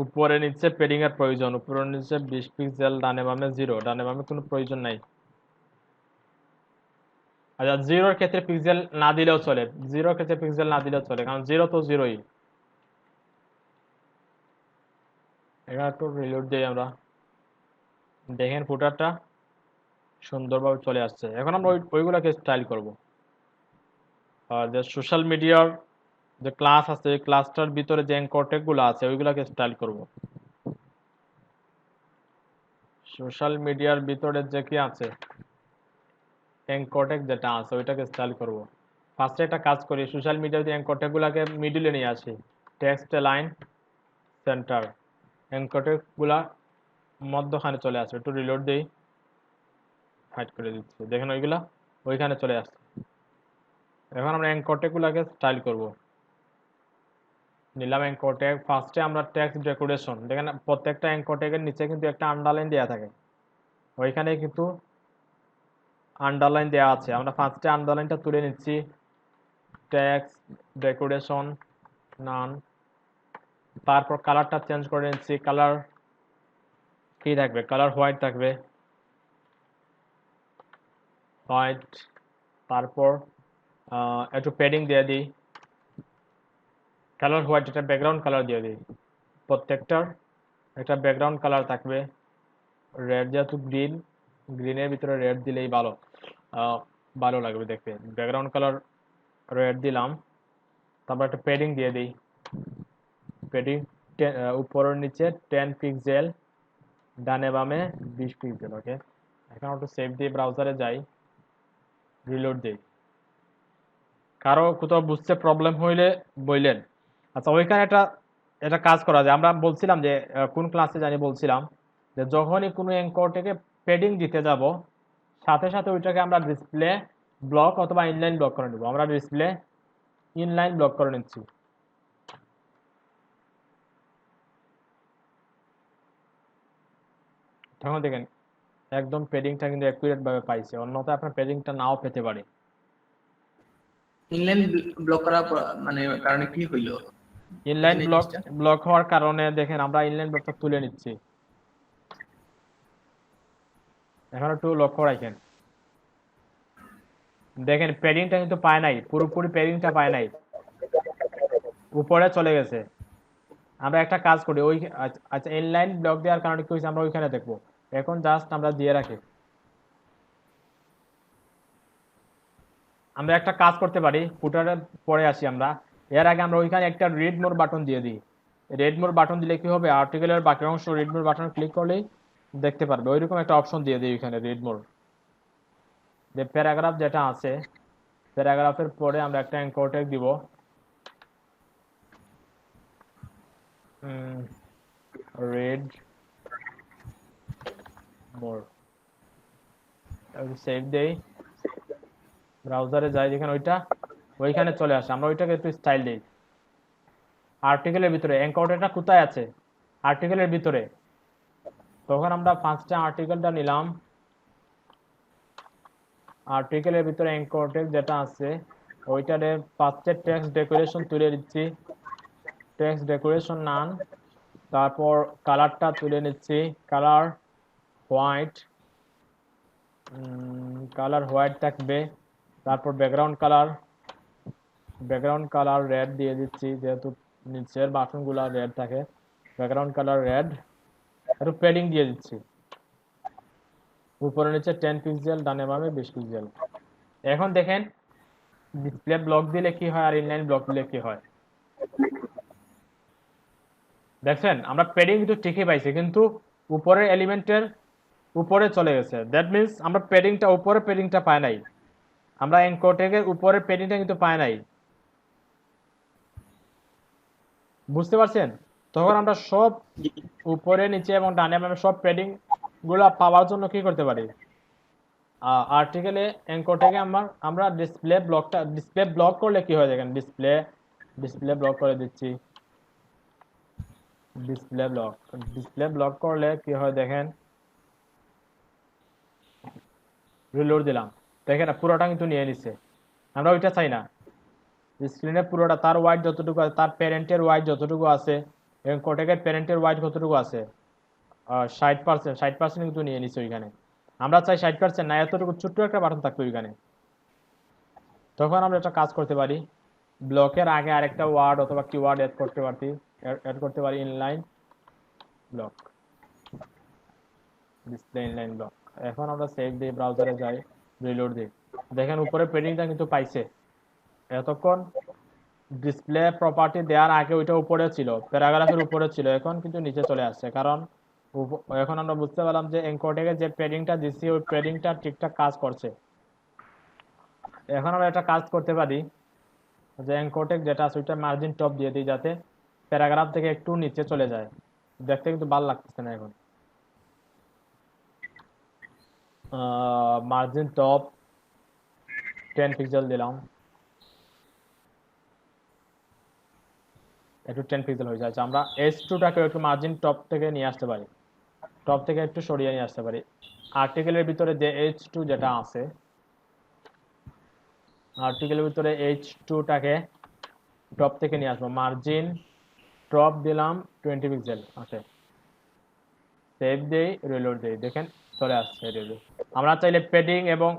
S1: উপরে নিচে প্যাডিং এর প্রয়োজন, উপরে নিচে 20 পিক্সেল, ডানে বামে 0, ডানে বামে কোনো প্রয়োজন নাই। আচ্ছা, 0 এর ক্ষেত্রে পিক্সেল না দিলেও চলে, 0 এর ক্ষেত্রে পিক্সেল না দিলেও চলে, কারণ 0 তো 0ই। এখানে একটু রিলোড দিই আমরা, দেখেন ফুটারটা সুন্দরভাবে চলে আসছে। এখন আমরা ওইগুলোকে স্টাইল করব। আর যে সোশ্যাল মিডিয়ার যে ক্লাস আছে, ওই ক্লাসটার ভিতরে যে অ্যাঙ্কর ট্যাগগুলো আছে ওইগুলোকে স্টাইল করব। সোশ্যাল মিডিয়ার ভিতরে যে কি আছে, অ্যাঙ্কর ট্যাগ যেটা আছে ওইটাকে স্টাইল করব। ফার্স্টে একটা কাজ করি, সোশ্যাল মিডিয়ার যে অ্যাঙ্কর ট্যাগগুলোকে মিডলে নিয়ে আসি, টেক্সট লাইন সেন্টার, অ্যাঙ্কর ট্যাগগুলা মধ্যখানে চলে আসবে। একটু রিলোড দিই, হাইড করে দিচ্ছি, দেখেন ওইগুলা ওইখানে চলে আসছে। এখন আমরা অ্যাঙ্কর ট্যাগগুলোকে স্টাইল করব। নিলাম অ্যাঙ্কর ট্যাগ, ফার্স্টে আমরা টেক্সট ডেকোরেশন, দেখেন প্রত্যেকটা অ্যাঙ্কর ট্যাগের নিচে কিন্তু একটা আন্ডারলাইন দেওয়া থাকে, ওইখানে কিন্তু আন্ডারলাইন দেওয়া আছে। আমরা ফার্স্টে আন্ডারলাইনটা তুলে নিচ্ছি, টেক্সট ডেকোরেশন নান, তারপর কালারটা চেঞ্জ করে নিচ্ছি, কালার কি থাকবে, কালার হোয়াইট থাকবে, হোয়াইট। তারপর একটু প্যাডিং দিয়ে দিই, কালার হোয়াইট, এটা ব্যাকগ্রাউন্ড কালার দিয়ে দিই, প্রত্যেকটার একটা ব্যাকগ্রাউন্ড কালার থাকবে। রেড, যেহেতু গ্রিন, গ্রিনের ভিতরে রেড দিলেই ভালো, ভালো লাগবে দেখতে। ব্যাকগ্রাউন্ড কালার রেড দিলাম, তারপর একটা প্যাডিং দিয়ে দিই, প্যাডিং উপরের নিচে 10 পিক্সেল, ডানে বামে 20 পিক্সেল। ওকে, এখন একটু সেভ দিয়ে ব্রাউজারে যাই, রিলোড দিই। কারো কোথাও বুঝতে প্রবলেম হইলে বললেন। আচ্ছা, ওইখানে এটা কাজ করা যায়। আমরা বলছিলাম যে কোন ক্লাসে জানি বলছিলাম যে যখনই কোনো অ্যাঙ্করটাকে প্যাডিং দিতে যাব, সাথে সাথে ওইটাকে আমরা ডিসপ্লে ব্লক অথবা ইনলাইন ব্লক করে নেব। আমরা ডিসপ্লে ইনলাইন ব্লক করে নিচ্ছি। তখন দেখেন একদম প্যাডিংটা কিন্তু অ্যাকুরেট ভাবে পাইছে, অন্যথায় আপনার প্যাডিংটা নাও পেতে পারে।
S2: ইনলাইন ব্লক করার মানে কারণে কি হইলো?
S1: ইনলাইন ব্লক হওয়ার কারণে দেখেন আমরা ইনলাইন ব্লকটা তুলে নিচ্ছি। এখন একটু লক্ষ্য রাখেন, দেখেন প্যাডিংটা কিন্তু পায় নাই, পুরোপুরি প্যাডিংটা পায় নাই, উপরে চলে গেছে। আমরা একটা কাজ করি, ওই আচ্ছা ইনলাইন ব্লক দেওয়ার কারণে কি হয়েছে আমরা ওইখানে দেখবো। এখন জাস্ট আমরা দিয়ে রাখি, আমরা একটা কাজ করতে পারি, ফুটারের পরে আসি আমরা, এর আগে আমরা ওইখানে একটা রিড মোর বাটন দিয়ে দিই। রিড মোর বাটন দিলে কি হবে, আর্টিকেলের বাকি অংশ রিড মোর বাটন ক্লিক করলেই দেখতে পারবে। ওইরকম একটা অপশন দিয়ে দিই ওইখানে রিড মোর। যে প্যারাগ্রাফ যেটা আছে, প্যারাগ্রাফের পরে আমরা একটা অ্যাঙ্কর ট্যাগ দিব, রিড মোর। সেভ দেই, ব্রাউজারে যাই, যেখানে ওইখানে চলে আসে। আমরা ওইটাকে একটু স্টাইল দিই। আর্টিকেলের ভিতরে অ্যাঙ্করটা কোথায় আছে, আর্টিকেলের ভিতরে। তখন আমরা ফার্স্টে আর্টিকেলটা নিলাম, আর্টিকেলের ভিতরে অ্যাঙ্কর ট্যাগ যেটা আছে ওইটারে ফার্স্টে টেক্সট ডেকোরেশন তুলে দিচ্ছি, টেক্সট ডেকোরেশন নান। তারপর কালারটা তুলে নিচ্ছি, কালার হোয়াইট, কালার হোয়াইট থাকবে। তারপর ব্যাকগ্রাউন্ড কালার রেড দিয়ে দিচ্ছি, যেহেতু নিচের বাটনগুলো রেড থাকে, ব্যাকগ্রাউন্ড কালার রেড। একটু প্যাডিং দিয়ে দিচ্ছি, উপরে নিচে 10 পিক্সেল, ডানে বামে 20 পিক্সেল। এখন দেখেন ডিসপ্লে ব্লক দিলে কি হয় আর ইনলাইন ব্লক দিলে কি হয়। দেখছেন আমরা প্যাডিং কিন্তু ঠিকই পাইছি, কিন্তু উপরের এলিমেন্টের উপরে চলে গেছে। দ্যাট মিনস আমরা প্যাডিংটা উপরে প্যাডিংটা পাই নাই, আমরা অ্যাঙ্কর ট্যাগের উপরের প্যাডিংটা কিন্তু পাই নাই। বুঝতে পারছেন? তখন আমরা সব উপরে নিচে এবং ডানে বামে সব প্যাডিং গুলা পাওয়ার জন্য কি করতে পারি, আর্টিকেলে অ্যাঙ্কর ট্যাগে আমরা ডিসপ্লে ব্লক করলে কি হয় দেখেন, ডিসপ্লে ব্লক করে দিচ্ছি। ডিসপ্লে ব্লক করলে কি হয় দেখেন, রিলোড দিলাম, দেখেন পুরোটা কিন্তু নিয়ে নিচ্ছে। আমরা ওইটা চাই না, স্ক্রিনে পুরোটা তার ওয়াইড যতটুকু আছে, তার প্যারেন্টের ওয়াইড যতটুকু আছে, এবং কোটেকের প্যারেন্টের ওয়াইড কতটুকু আছে, 60% কিন্তু নিয়ে নিচ্ছে ওইখানে। আমরা চাই 60% না, এতটুকু ছোট্ট একটা বাটন থাকবে ওইখানে। তখন আমরা একটা কাজ করতে পারি, ব্লকের আগে আরেকটা ওয়ার্ড অথবা কিওয়ার্ড অ্যাড করতে পারি, inline block, display inline block. এখন আমরা সেভ দিই, ব্রাউজারে যাই, রিলোড দিই, দেখেন উপরে প্যাডিংটা কিন্তু পাইছে। এতক্ষণ ডিসপ্লে প্রপার্টি দেওয়ার আগে ওইটা উপরে ছিল, প্যারাগ্রাফের উপরে ছিল, এখন কিন্তু নিচে চলে আসছে। কারণ এখন আমরা বুঝতে পারলাম যে অ্যাঙ্কর ট্যাগে যে প্যাডিংটা দিচ্ছি ওই প্যাডিংটা ঠিকঠাক কাজ করছে। এখন আমরা একটা কাজ করতে পারি, যে অ্যাঙ্কর ট্যাগ যেটা আছে ওইটা মার্জিন টপ দিয়ে দিই, যাতে প্যারাগ্রাফ থেকে একটু নিচে চলে যায়। দেখতে কিন্তু ভালো লাগতেছে না। এখন মার্জিন টপ 10 পিক্সেল দিলাম, একটু 10 পিক্সেল হয়ে যাচ্ছে। আমরা H2টাকে একটু মার্জিন টপ থেকে নিয়ে আসতে পারি, টপ থেকে একটু সরিয়ে নিয়ে আসতে পারি। আর্টিকেলের ভিতরে যে H2 যেটা আছে, আর্টিকেলের ভিতরে H2টাকে টপ থেকে নিয়ে আসবো, মার্জিন টপ দিলাম 20 পিক্সেল আছে। সেভ দেই, রিলোড দেই, দেখেন চলে আসছে রিলোড। আমরা চাইলে প্যাডিং এবং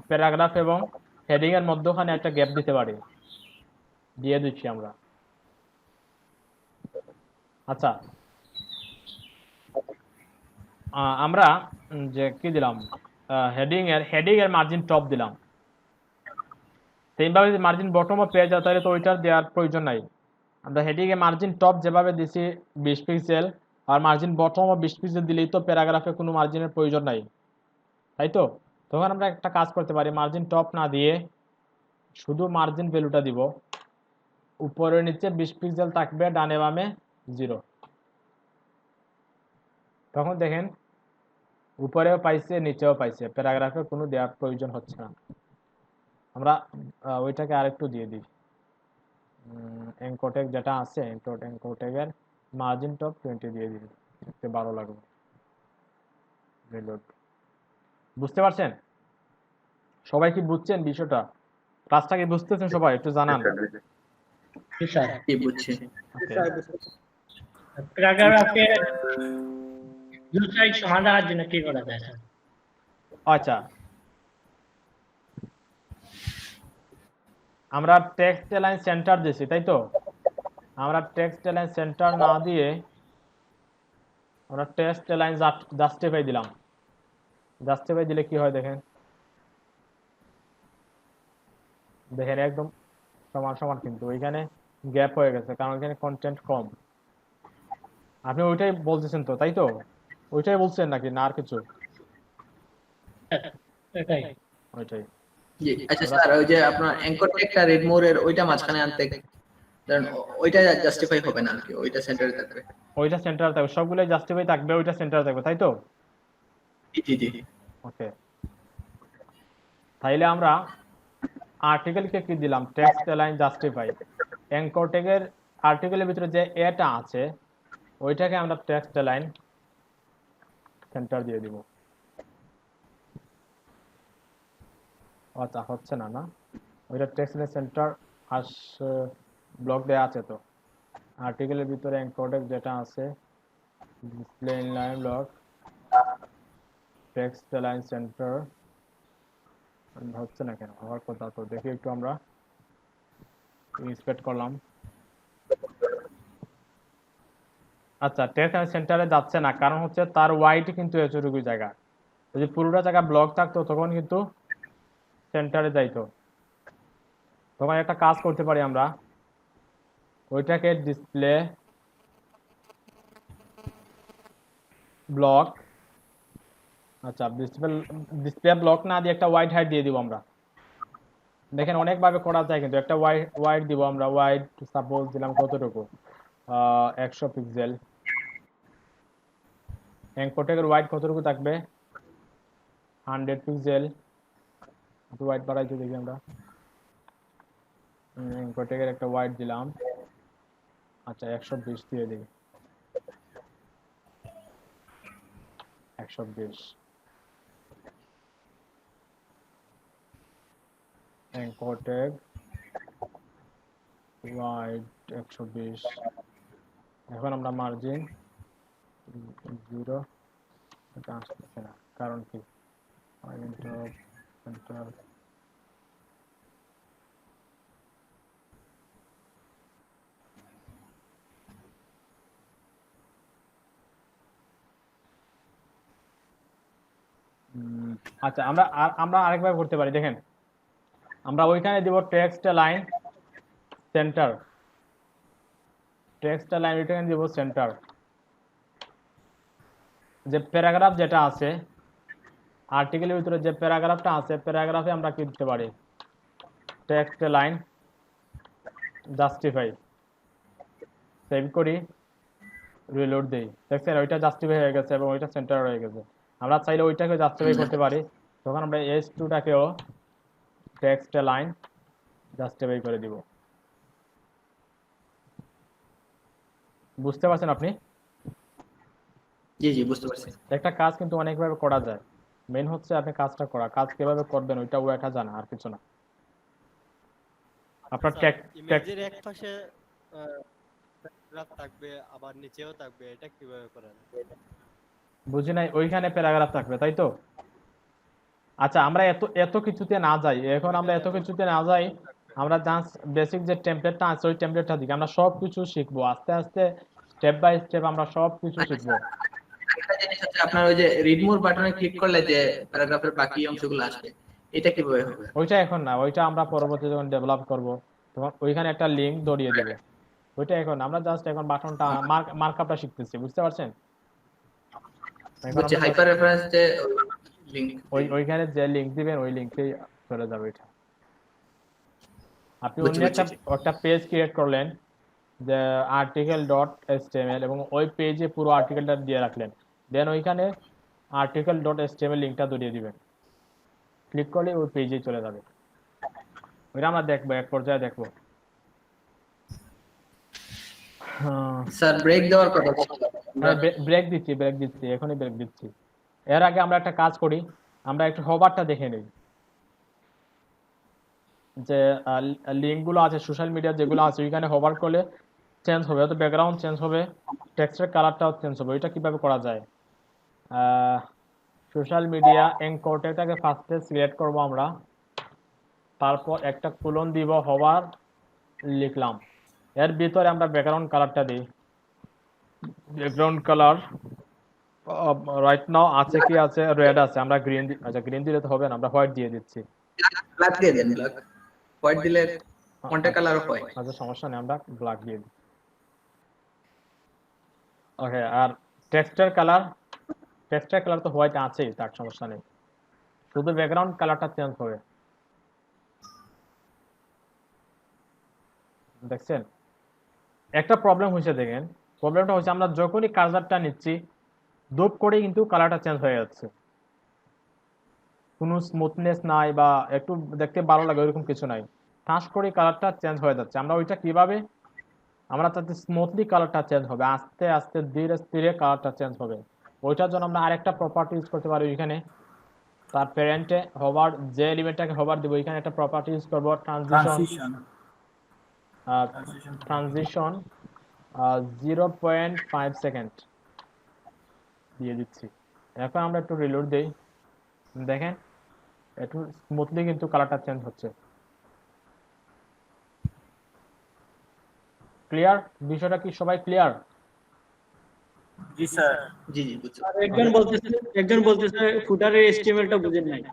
S1: প্যারাগ্রাফ এবং হেডিং এর মধ্যখানে একটা গ্যাপ দিতে পারি, দিয়ে দিচ্ছি আমরা। আচ্ছা, আমরা যে কি দিলাম, হেডিং এর মার্জিন টপ দিলাম। সেইভাবে যদি মার্জিন বটমও পেয়ে যায় তাহলে তো ওইটার দেওয়ার প্রয়োজন নাই। আমরা হেডিং এ মার্জিন টপ যেভাবে দিছি 20 পিক্সেল, আর মার্জিন বটমও 20 পিক্সেল দিলেই তো প্যারাগ্রাফে কোনো মার্জিনের প্রয়োজন নাই, তাই তো? তখন আমরা একটা কাজ করতে পারি, মার্জিন টপ না দিয়ে শুধু মার্জিন ভ্যালুটা দিব, উপরে নিচে 20 পিক্সেল থাকবে, ডানে বামে 0। তখন দেখেন উপরেও পাইছে নিচেও পাইছে, প্যারাগ্রাফে কোনো দেওয়ার প্রয়োজন হচ্ছে না। আমরা ওইটাকে আরেকটু দিয়ে দিই, অ্যাঙ্কর ট্যাগ যেটা আছে অ্যাঙ্কর ট্যাগের মার্জিন টপ 20 দিয়ে দিই, দেখতে ভালো লাগবে। রিলোড। বুঝতে পারছেন? সবাই কি বুঝছেন বিষয়টা? ক্লাসটা কি বুঝতেছেন সবাই? একটু জানান।
S2: কি বুঝছি?
S3: প্যারাগ্রাফের দুই সাইড সমাধানের জন্য কি করা যায়?
S1: আচ্ছা, আমরা টেক্সট লাইন সেন্টার দিয়েছি, তাই তো? আমরা টেক্সট লাইন সেন্টার না দিয়ে আমরা টেক্সট লাইন জাস্টিফাই দিলাম। জাস্টিফাই দিলে কি হয় দেখেন, দেখেন একদম সমান সমান, কিন্তু ওইখানে গ্যাপ হয়ে গেছে কারণ এখানে কন্টেন্ট কম। আপনি ওইটাই বলতেছেন তো, তাই তো? ওইটাই বলছেন নাকি না আর কিছু?
S3: এটাই।
S1: ওইটাই।
S2: জি আচ্ছা স্যার, ওই যে আপনার অ্যাঙ্কর টেকটা রেডমোর এর ওইটা মাঝখানে আনতে, কারণ ওইটা জাস্টিফাই হবে না আর কি, ওইটা সেন্টারে থাকবে।
S1: ওইটা সেন্টারে থাকবে, সবগুলোই জাস্টিফাই থাকবে, ওইটা সেন্টারে থাকবে, তাই তো?
S2: জি জি।
S1: ওকে, তাইলে আমরা আর্টিকেলকে কি দিলাম? Text align justify. অ্যাঙ্কর ট্যাগের আর্টিকেলের ভিতরে যে এটা আছে ওইটাকে আমরা টেক্সট অ্যালাইন সেন্টার দিয়ে দিব। আচ্ছা, হচ্ছে না না, ওইটা টেক্সট অ্যালাইন সেন্টার আস ব্লক দেয়া আছে তো। আর্টিকেলের ভিতরে অ্যাঙ্কর ট্যাগ যেটা আছে display inline block text align centre হচ্ছে না কেন? হওয়ার কথা তো, দেখি একটু আমরা ইন্সপেক্ট করলাম। আচ্ছা, টেক্সট সেন্টারে যাচ্ছে না, কারণ হচ্ছে তার ওয়াইড কিন্তু এতটুকু জায়গা। যদি পুরোটা জায়গা ব্লক থাকতো তখন কিন্তু সেন্টারে যাইতো। তখন একটা কাজ করতে পারি আমরা, ওইটাকে ডিসপ্লে ব্লক, আচ্ছা ডিসপ্লে ব্লক না দিয়ে একটা ওয়াইড হাইট দিয়ে দিব আমরা। দেখেন অনেকভাবে করা যায়, কিন্তু একটা ওয়াইড দিব আমরা। ওয়াইড সাপোজ দিলাম কতটুকু, 100 পিক্সেল। অ্যাঙ্কর ট্যাগের ওয়াইড কতটুকু থাকবে? 100 পিক্সেল। একটু ওয়াইড বাড়াইতে দেখি আমরা। অ্যাঙ্কর ট্যাগের একটা ওয়াইড দিলাম, আচ্ছা 120 দিয়ে দিই, 120। Anchor tag wide 120। এখন আমরা মার্জিন 0, এটা আসতেছে না, কারণ কি? সেন্টার আচ্ছা, আমরা আরেকবার করতে পারি। দেখেন আমরা ওইখানে দিব text line centre, text line ওইখানে দিব সেন্টার। যে প্যারাগ্রাফ যেটা আছে আর্টিকেলের ভিতরে, যে প্যারাগ্রাফটা আছে, প্যারাগ্রাফে আমরা কি দিতে পারি? Text line justify. সেভ করি, রিলোড দেই, দেখছেন ওইটা জাস্টিফাই হয়ে গেছে এবং ওইটা সেন্টার হয়ে গেছে। আমরা চাইলে ওইটাকে জাস্টিফাই করতে পারি, তখন আমরা S2টাকেও টেক্সট লাইন জাস্টিফাই করে দিব। বুঝতে পারছেন আপনি?
S2: জি জি বুঝতে পারছি।
S1: একটা কাজ কিন্তু অনেকভাবে করা যায়, মেন হচ্ছে আপনি কাজটা করা। কাজ কিভাবে করবেন ওইটা ও একা জানা, আর কিছু না। আপনার
S8: ইমেজের এক পাশে প্যারাগ্রাফ থাকবে, আবার নিচেও থাকবে, এটা কিভাবে করেন?
S1: বুঝি নাই, ওইখানে প্যারাগ্রাফ থাকবে, তাই তো? আচ্ছা, আমরা এত কিছুতে না যাই এখন, আমরা এত কিছুতে না যাই, আমরা জাস্ট বেসিক যে টেমপ্লেটটা আছে ওই টেমপ্লেটটা দিকে আমরা সব কিছু শিখবো আস্তে আস্তে, স্টেপ বাই স্টেপ আমরা সব কিছু শিখবো।
S2: একটা জিনিস হচ্ছে আপনার ওই যে রিড মোর বাটনে ক্লিক করলে যে প্যারাগ্রাফের বাকি অংশগুলো আসবে, এটা কিভাবে হবে?
S1: ওইটা এখন না, ওইটা আমরা পরবর্তী যখন ডেভেলপ করব তখন ওইখানে একটা লিংক ধরিয়ে দেবে। ওইটা এখন আমরা জাস্ট এখন বাটনটা মার্কআপটা শিখতেছি, বুঝতে পারছেন? এখন
S2: হচ্ছে
S1: আমরা
S2: হাইপার রেফারেন্স যে লিংক,
S1: ওইখানে যে লিংক দিবেন ওই লিংকেই চলে যাবে এটা। আপনি অন্য একটা পেজ ক্রিয়েট করলেন যে article.html এবং ওই পেজে পুরো আর্টিকেলটা দিয়ে রাখলেন, দেন ওইখানে article.html লিংকটা ধরিয়ে দিবেন, ক্লিক করলে ওই পেজে চলে যাবে। ওইটা আমরা দেখবো, এক পর্যায়ে দেখবো।
S2: স্যার ব্রেক দেওয়ার কথা ছিল।
S1: ব্রেক দিচ্ছি, এখনই ব্রেক দিচ্ছি। এর আগে আমরা একটা কাজ করি, আমরা একটু হভারটা দেখে নিই, যে লিঙ্কগুলো আছে সোশ্যাল মিডিয়া যেগুলো আছে ওইখানে হভার করলে চেঞ্জ হবে, হয়তো ব্যাকগ্রাউন্ড চেঞ্জ হবে, টেক্সটের কালারটাও চেঞ্জ হবে। ওইটা কিভাবে করা যায়? সোশ্যাল মিডিয়া অ্যাঙ্কর ট্যাগটাকে ফার্স্টে সিলেক্ট করব আমরা, তারপর একটা কোলন দিব, হভার লিখলাম, এর ভিতরে আমরা ব্যাকগ্রাউন্ড কালারটা দিই। ব্যাকগ্রাউন্ড কালার রাইট নাও আছে কি আছে, রেড আছে, আমরা গ্রিন, আচ্ছা গ্রিন দিলে তো হবে না, আমরা হোয়াইট দিয়ে দিচ্ছি।
S2: ব্ল্যাক দিয়ে দেন, ব্ল্যাক হোয়াইট দিলে ফন্টের কালারও হয়।
S1: আচ্ছা সমস্যা নেই, আমরা ব্ল্যাক দিয়ে দিই। ওকে, আর টেক্সটের কালার তো হোয়াইট আছেই, তার সমস্যা নেই, শুধু ব্যাকগ্রাউন্ড কালারটা চেঞ্জ হবে। দেখছেন একটা প্রবলেম হয়েছে, দেখেন প্রবলেমটা হচ্ছে আমরা যখনই কার্সারটা নিচ্ছি ধূপ করে কিন্তু কালারটা চেঞ্জ হয়ে যাচ্ছে, কোনো স্মুথনেস নাই বা একটু দেখতে ভালো লাগে এরকম কিছু নাই, ঠাস করে কালারটা চেঞ্জ হয়ে যাচ্ছে। আমরা ওইটা কিভাবে, আমরা তাতে স্মুথলি কালারটা চেঞ্জ হবে, আস্তে আস্তে ধীরে ধীরে কালারটা চেঞ্জ হবে। ওইটার জন্য আমরা আরেকটা প্রপার্টি ইউজ করতে পারি। এখানে তার প্যারেন্টে হোভার, যে এলিমেন্টটাকে হোভার দিব এখানে একটা প্রপার্টি ইউজ করব, ট্রানজিশন ট্রানজিশন 0.5 সেকেন্ড দিয়ে দিচ্ছি। এখন আমরা একটু রিলোড দেই, দেখেন একটু স্মুথলি কিন্তু কালারটা চেঞ্জ হচ্ছে। ক্লিয়ার? বিষয়টা কি সবাই ক্লিয়ার?
S6: জি স্যার।
S2: জি জি বুঝছি।
S3: আর একজন বলতেছে ফুটারের এসটিএমএলটা বুঝেন নাই।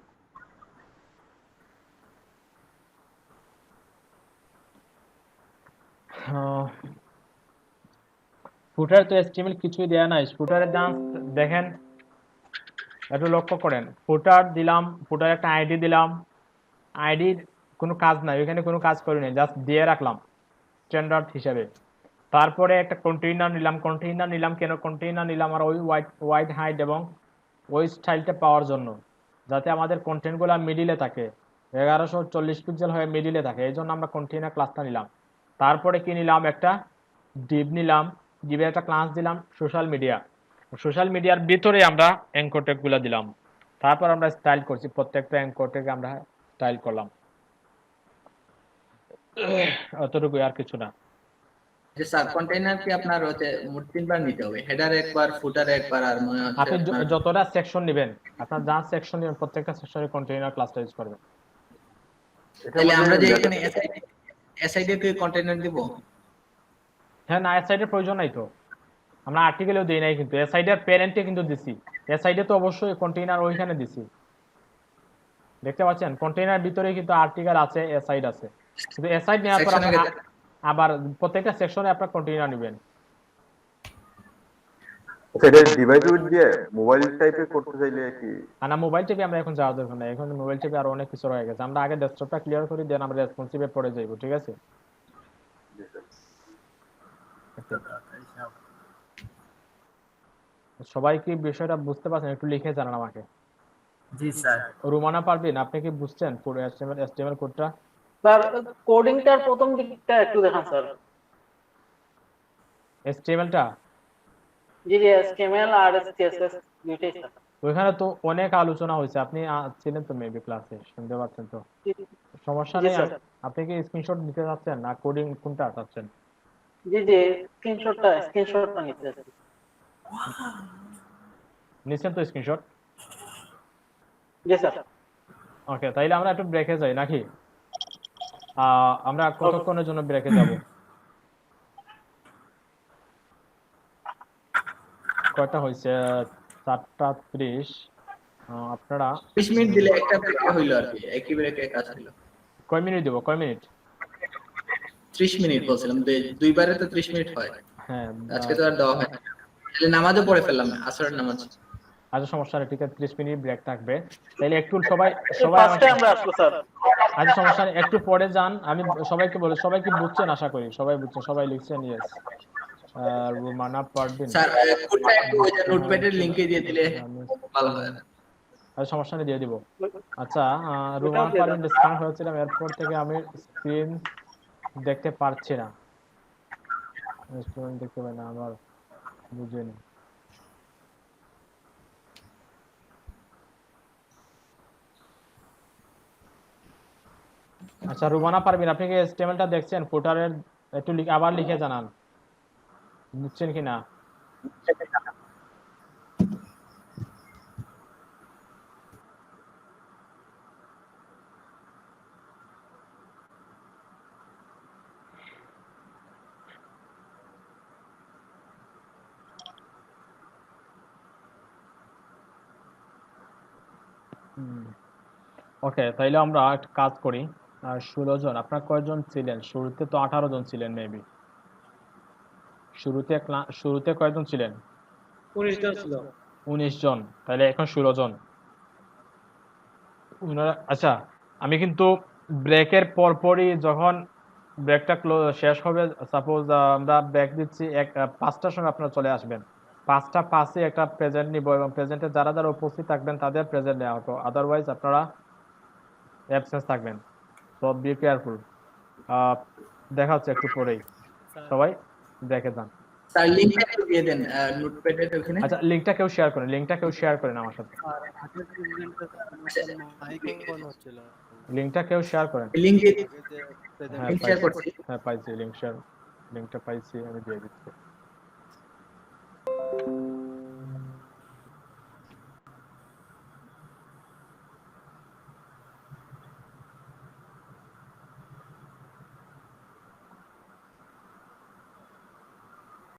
S1: ফুটার তো এসটিএমএল কিছুই দেয়া নাই, ফুটারের ডান্স দেখেন একটু লক্ষ্য করেন, ফুটার দিলাম, ফুটার একটা আইডি দিলাম, আইডির কোনো কাজ নাই, ওইখানে কোনো কাজ করি নাই, জাস্ট দিয়ে রাখলাম স্ট্যান্ডার্ড হিসেবে। তারপরে একটা কন্টেইনার নিলাম কেন কন্টেইনার নিলাম, আর ওই হোয়াইট হাইট এবং ওই স্টাইলটা পাওয়ার জন্য, যাতে আমাদের কন্টেন্টগুলো মিডিলে থাকে, 1140 পিক্সেল হয়ে মিডিলে থাকে, এই জন্য আমরা কন্টেইনার ক্লাসটা নিলাম। তারপরে কি নিলাম, একটা ডিভ নিলাম, ডিভের একটা ক্লাস দিলাম সোশ্যাল মিডিয়ার ভিতরে আমরা অ্যাঙ্কর ট্যাগগুলো দিলাম। তারপর আমরা স্টাইল করছি, প্রত্যেকটা অ্যাঙ্কর ট্যাগ আমরা স্টাইল করলাম, অতটুকু, আর কিছু না।
S2: যে সাব কন্টেইনার কি আপনার হচ্ছে মোট 3বার নিতে হবে, হেডার একবার, ফুটার একবার, আর মনে হচ্ছে
S1: আপনি
S2: আপনার
S1: যতটা সেকশন নেবেন, আপনার যা সেকশন নেবেন প্রত্যেকটা সেকশনে কন্টেইনার ক্লাসটা ইউজ করবেন।
S2: তাহলে আমরা যে এখানে এসআইডি তে কন্টেইনার দিব।
S1: হ্যাঁ, না এসআইডি এর প্রয়োজন নাই তো, আমরা আর্টিকেলেও দেই নাই, কিন্তু এসআইডি এর প্যারেন্টে কিন্তু দিছি, এসআইডি তো অবশ্যই কন্টেইনার ওইখানে দিছি, দেখতে পাচ্ছেন কন্টেইনার ভিতরে কিন্তু আর্টিকেল আছে, এসআইড আছে, কিন্তু এসআইড নেওয়ার পর
S2: সেকশনে
S1: আবার প্রত্যেকটা সেকশনে আপনার কন্টেইনার নেবেন।
S5: সেটা ডিভাইস দিয়ে মোবাইল টাইপের করতে চাইলে কি?
S1: না, মোবাইল টিপে আমরা এখন যাওয়ার দরকার নাই, এখন মোবাইল টিপে আরো অনেক কিছু রয়ে গেছে, আমরা আগে ডেস্কটপটা ক্লিয়ার করি, দেন আমরা রেসপন্সিভে পড়ে যাইব, ঠিক আছে? সবাই কি বিষয়টা বুঝতে পারছেন? একটু লিখে জানান আমাকে।
S6: জি স্যার।
S1: রুমানা পারবিন, আপনি কি বুঝছেন পুরো HTML কোডটা?
S3: স্যার কোডিংটার প্রথম দিকটা একটু দেখান স্যার।
S1: HTML-টা
S3: জি জি, এসটিএমএল আর সিএসএস দুইটাই স্যার।
S1: ওইখানে তো অনেক আলোচনা হয়েছে, আপনি ছিলেন তো মেবি ক্লাসে, শুনতে পাচ্ছেন তো? সমস্যা
S3: জি
S1: নেই,
S3: স্যার।
S1: আপনি কি স্ক্রিনশট নিতে চাচ্ছেন না কোডিং কোনটা চাচ্ছেন?
S3: জি জি, স্ক্রিনশটটা নিতে চাচ্ছি।
S1: নিচ্ছেন তো স্ক্রিনশট?
S3: জি স্যার।
S1: ওকে, তাইলে আমরা একটু ব্রেকে যাই নাকি? আমরা কতক্ষণের জন্য ব্রেকে যাব? কয়টা হয়েছে? 4:30। আপনারা
S2: 20 মিনিট দিলে একটা ব্রেক হইলো আর কি, একই ব্রেকে কাজ হইলো।
S1: কয় মিনিট দেবো, কয় মিনিট?
S2: 30 মিনিট বলছিলাম, দুইবারে তো 30 মিনিট হয়,
S1: হ্যাঁ,
S2: আজকে তো আর দেওয়া হয় না। তাহলে নামাজও পড়ে ফেললাম, আসরের নামাজ।
S1: আচ্ছা সমস্যা নেই, ঠিক আছে, 30 মিনিট ব্রেক থাকবে। তাহলে একটু সবাই
S3: ফার্স্টে আমরা আসবো স্যার।
S1: আচ্ছা সমস্যা নেই, একটু পরে যান, আমি সবাইকে বলি, সবাই কি বুঝছেন? আশা করি সবাই বুঝছেন, সবাই লিখছেন ইয়েস। রুমানা পারবিন,
S2: স্যার কোডটা একটু ওই যে নোটপ্যাডের লিংকে দিয়ে দিলে ভালো হয়।
S1: আচ্ছা সমস্যা নেই, দিয়ে দিব। আচ্ছা, রুমানা পারবিন ডিসকানেক্ট হয়েছিলাম, এরপর থেকে আমি স্ক্রিন দেখতে পারছি না, স্ক্রিন দেখতে পাই না, আমার বুঝিনি। আচ্ছা রুমানা পারবিন, আপনি কি HTML-টা দেখছেন? ফুটারের একটু আবার লিখে জানান বুঝছেন কিনা। ওকে, তাইলে আমরা একটা কাজ করি, আর 16 জন, আপনার কয়জন ছিলেন? শুরুতে তো 18 জন ছিলেন মেবি। শুরুতে কয়জন ছিলেন?
S3: 19 জন ছিল।
S1: 19 জন, তাহলে এখন 16 জন। আচ্ছা, আমি কিন্তু ব্রেকের পরপরই যখন ব্রেকটা শেষ হবে, সাপোজ আমরা ব্রেক দিচ্ছি 5টার সময় আপনারা চলে আসবেন। 5:05 একটা প্রেজেন্ট নিব এবং প্রেজেন্টে যারা যারা উপস্থিত থাকবেন তাদের প্রেজেন্ট নেওয়া হতো, আদারওয়াইজ আপনারা অ্যাবসেন্স থাকবেন। So be careful. দেখা হচ্ছে একটু পরেই, সবাই ব্রেকে যান।
S2: স্যার লিংকটা একটু দিয়ে দেন নোটপ্যাডের ওখানে।
S1: আচ্ছা, লিংকটা কেউ শেয়ার করেন আমার সাথে।
S8: আর আগের প্রেজেন্টে মাইক অন হচ্ছিল
S1: লিংকটা কেউ শেয়ার করেন।
S2: লিংক দিয়ে
S8: আগে যে
S1: হ্যাঁ
S2: লিংক শেয়ার করছি।
S1: পাইছি লিংকটা পাইছি, আমি দিয়ে দিচ্ছি।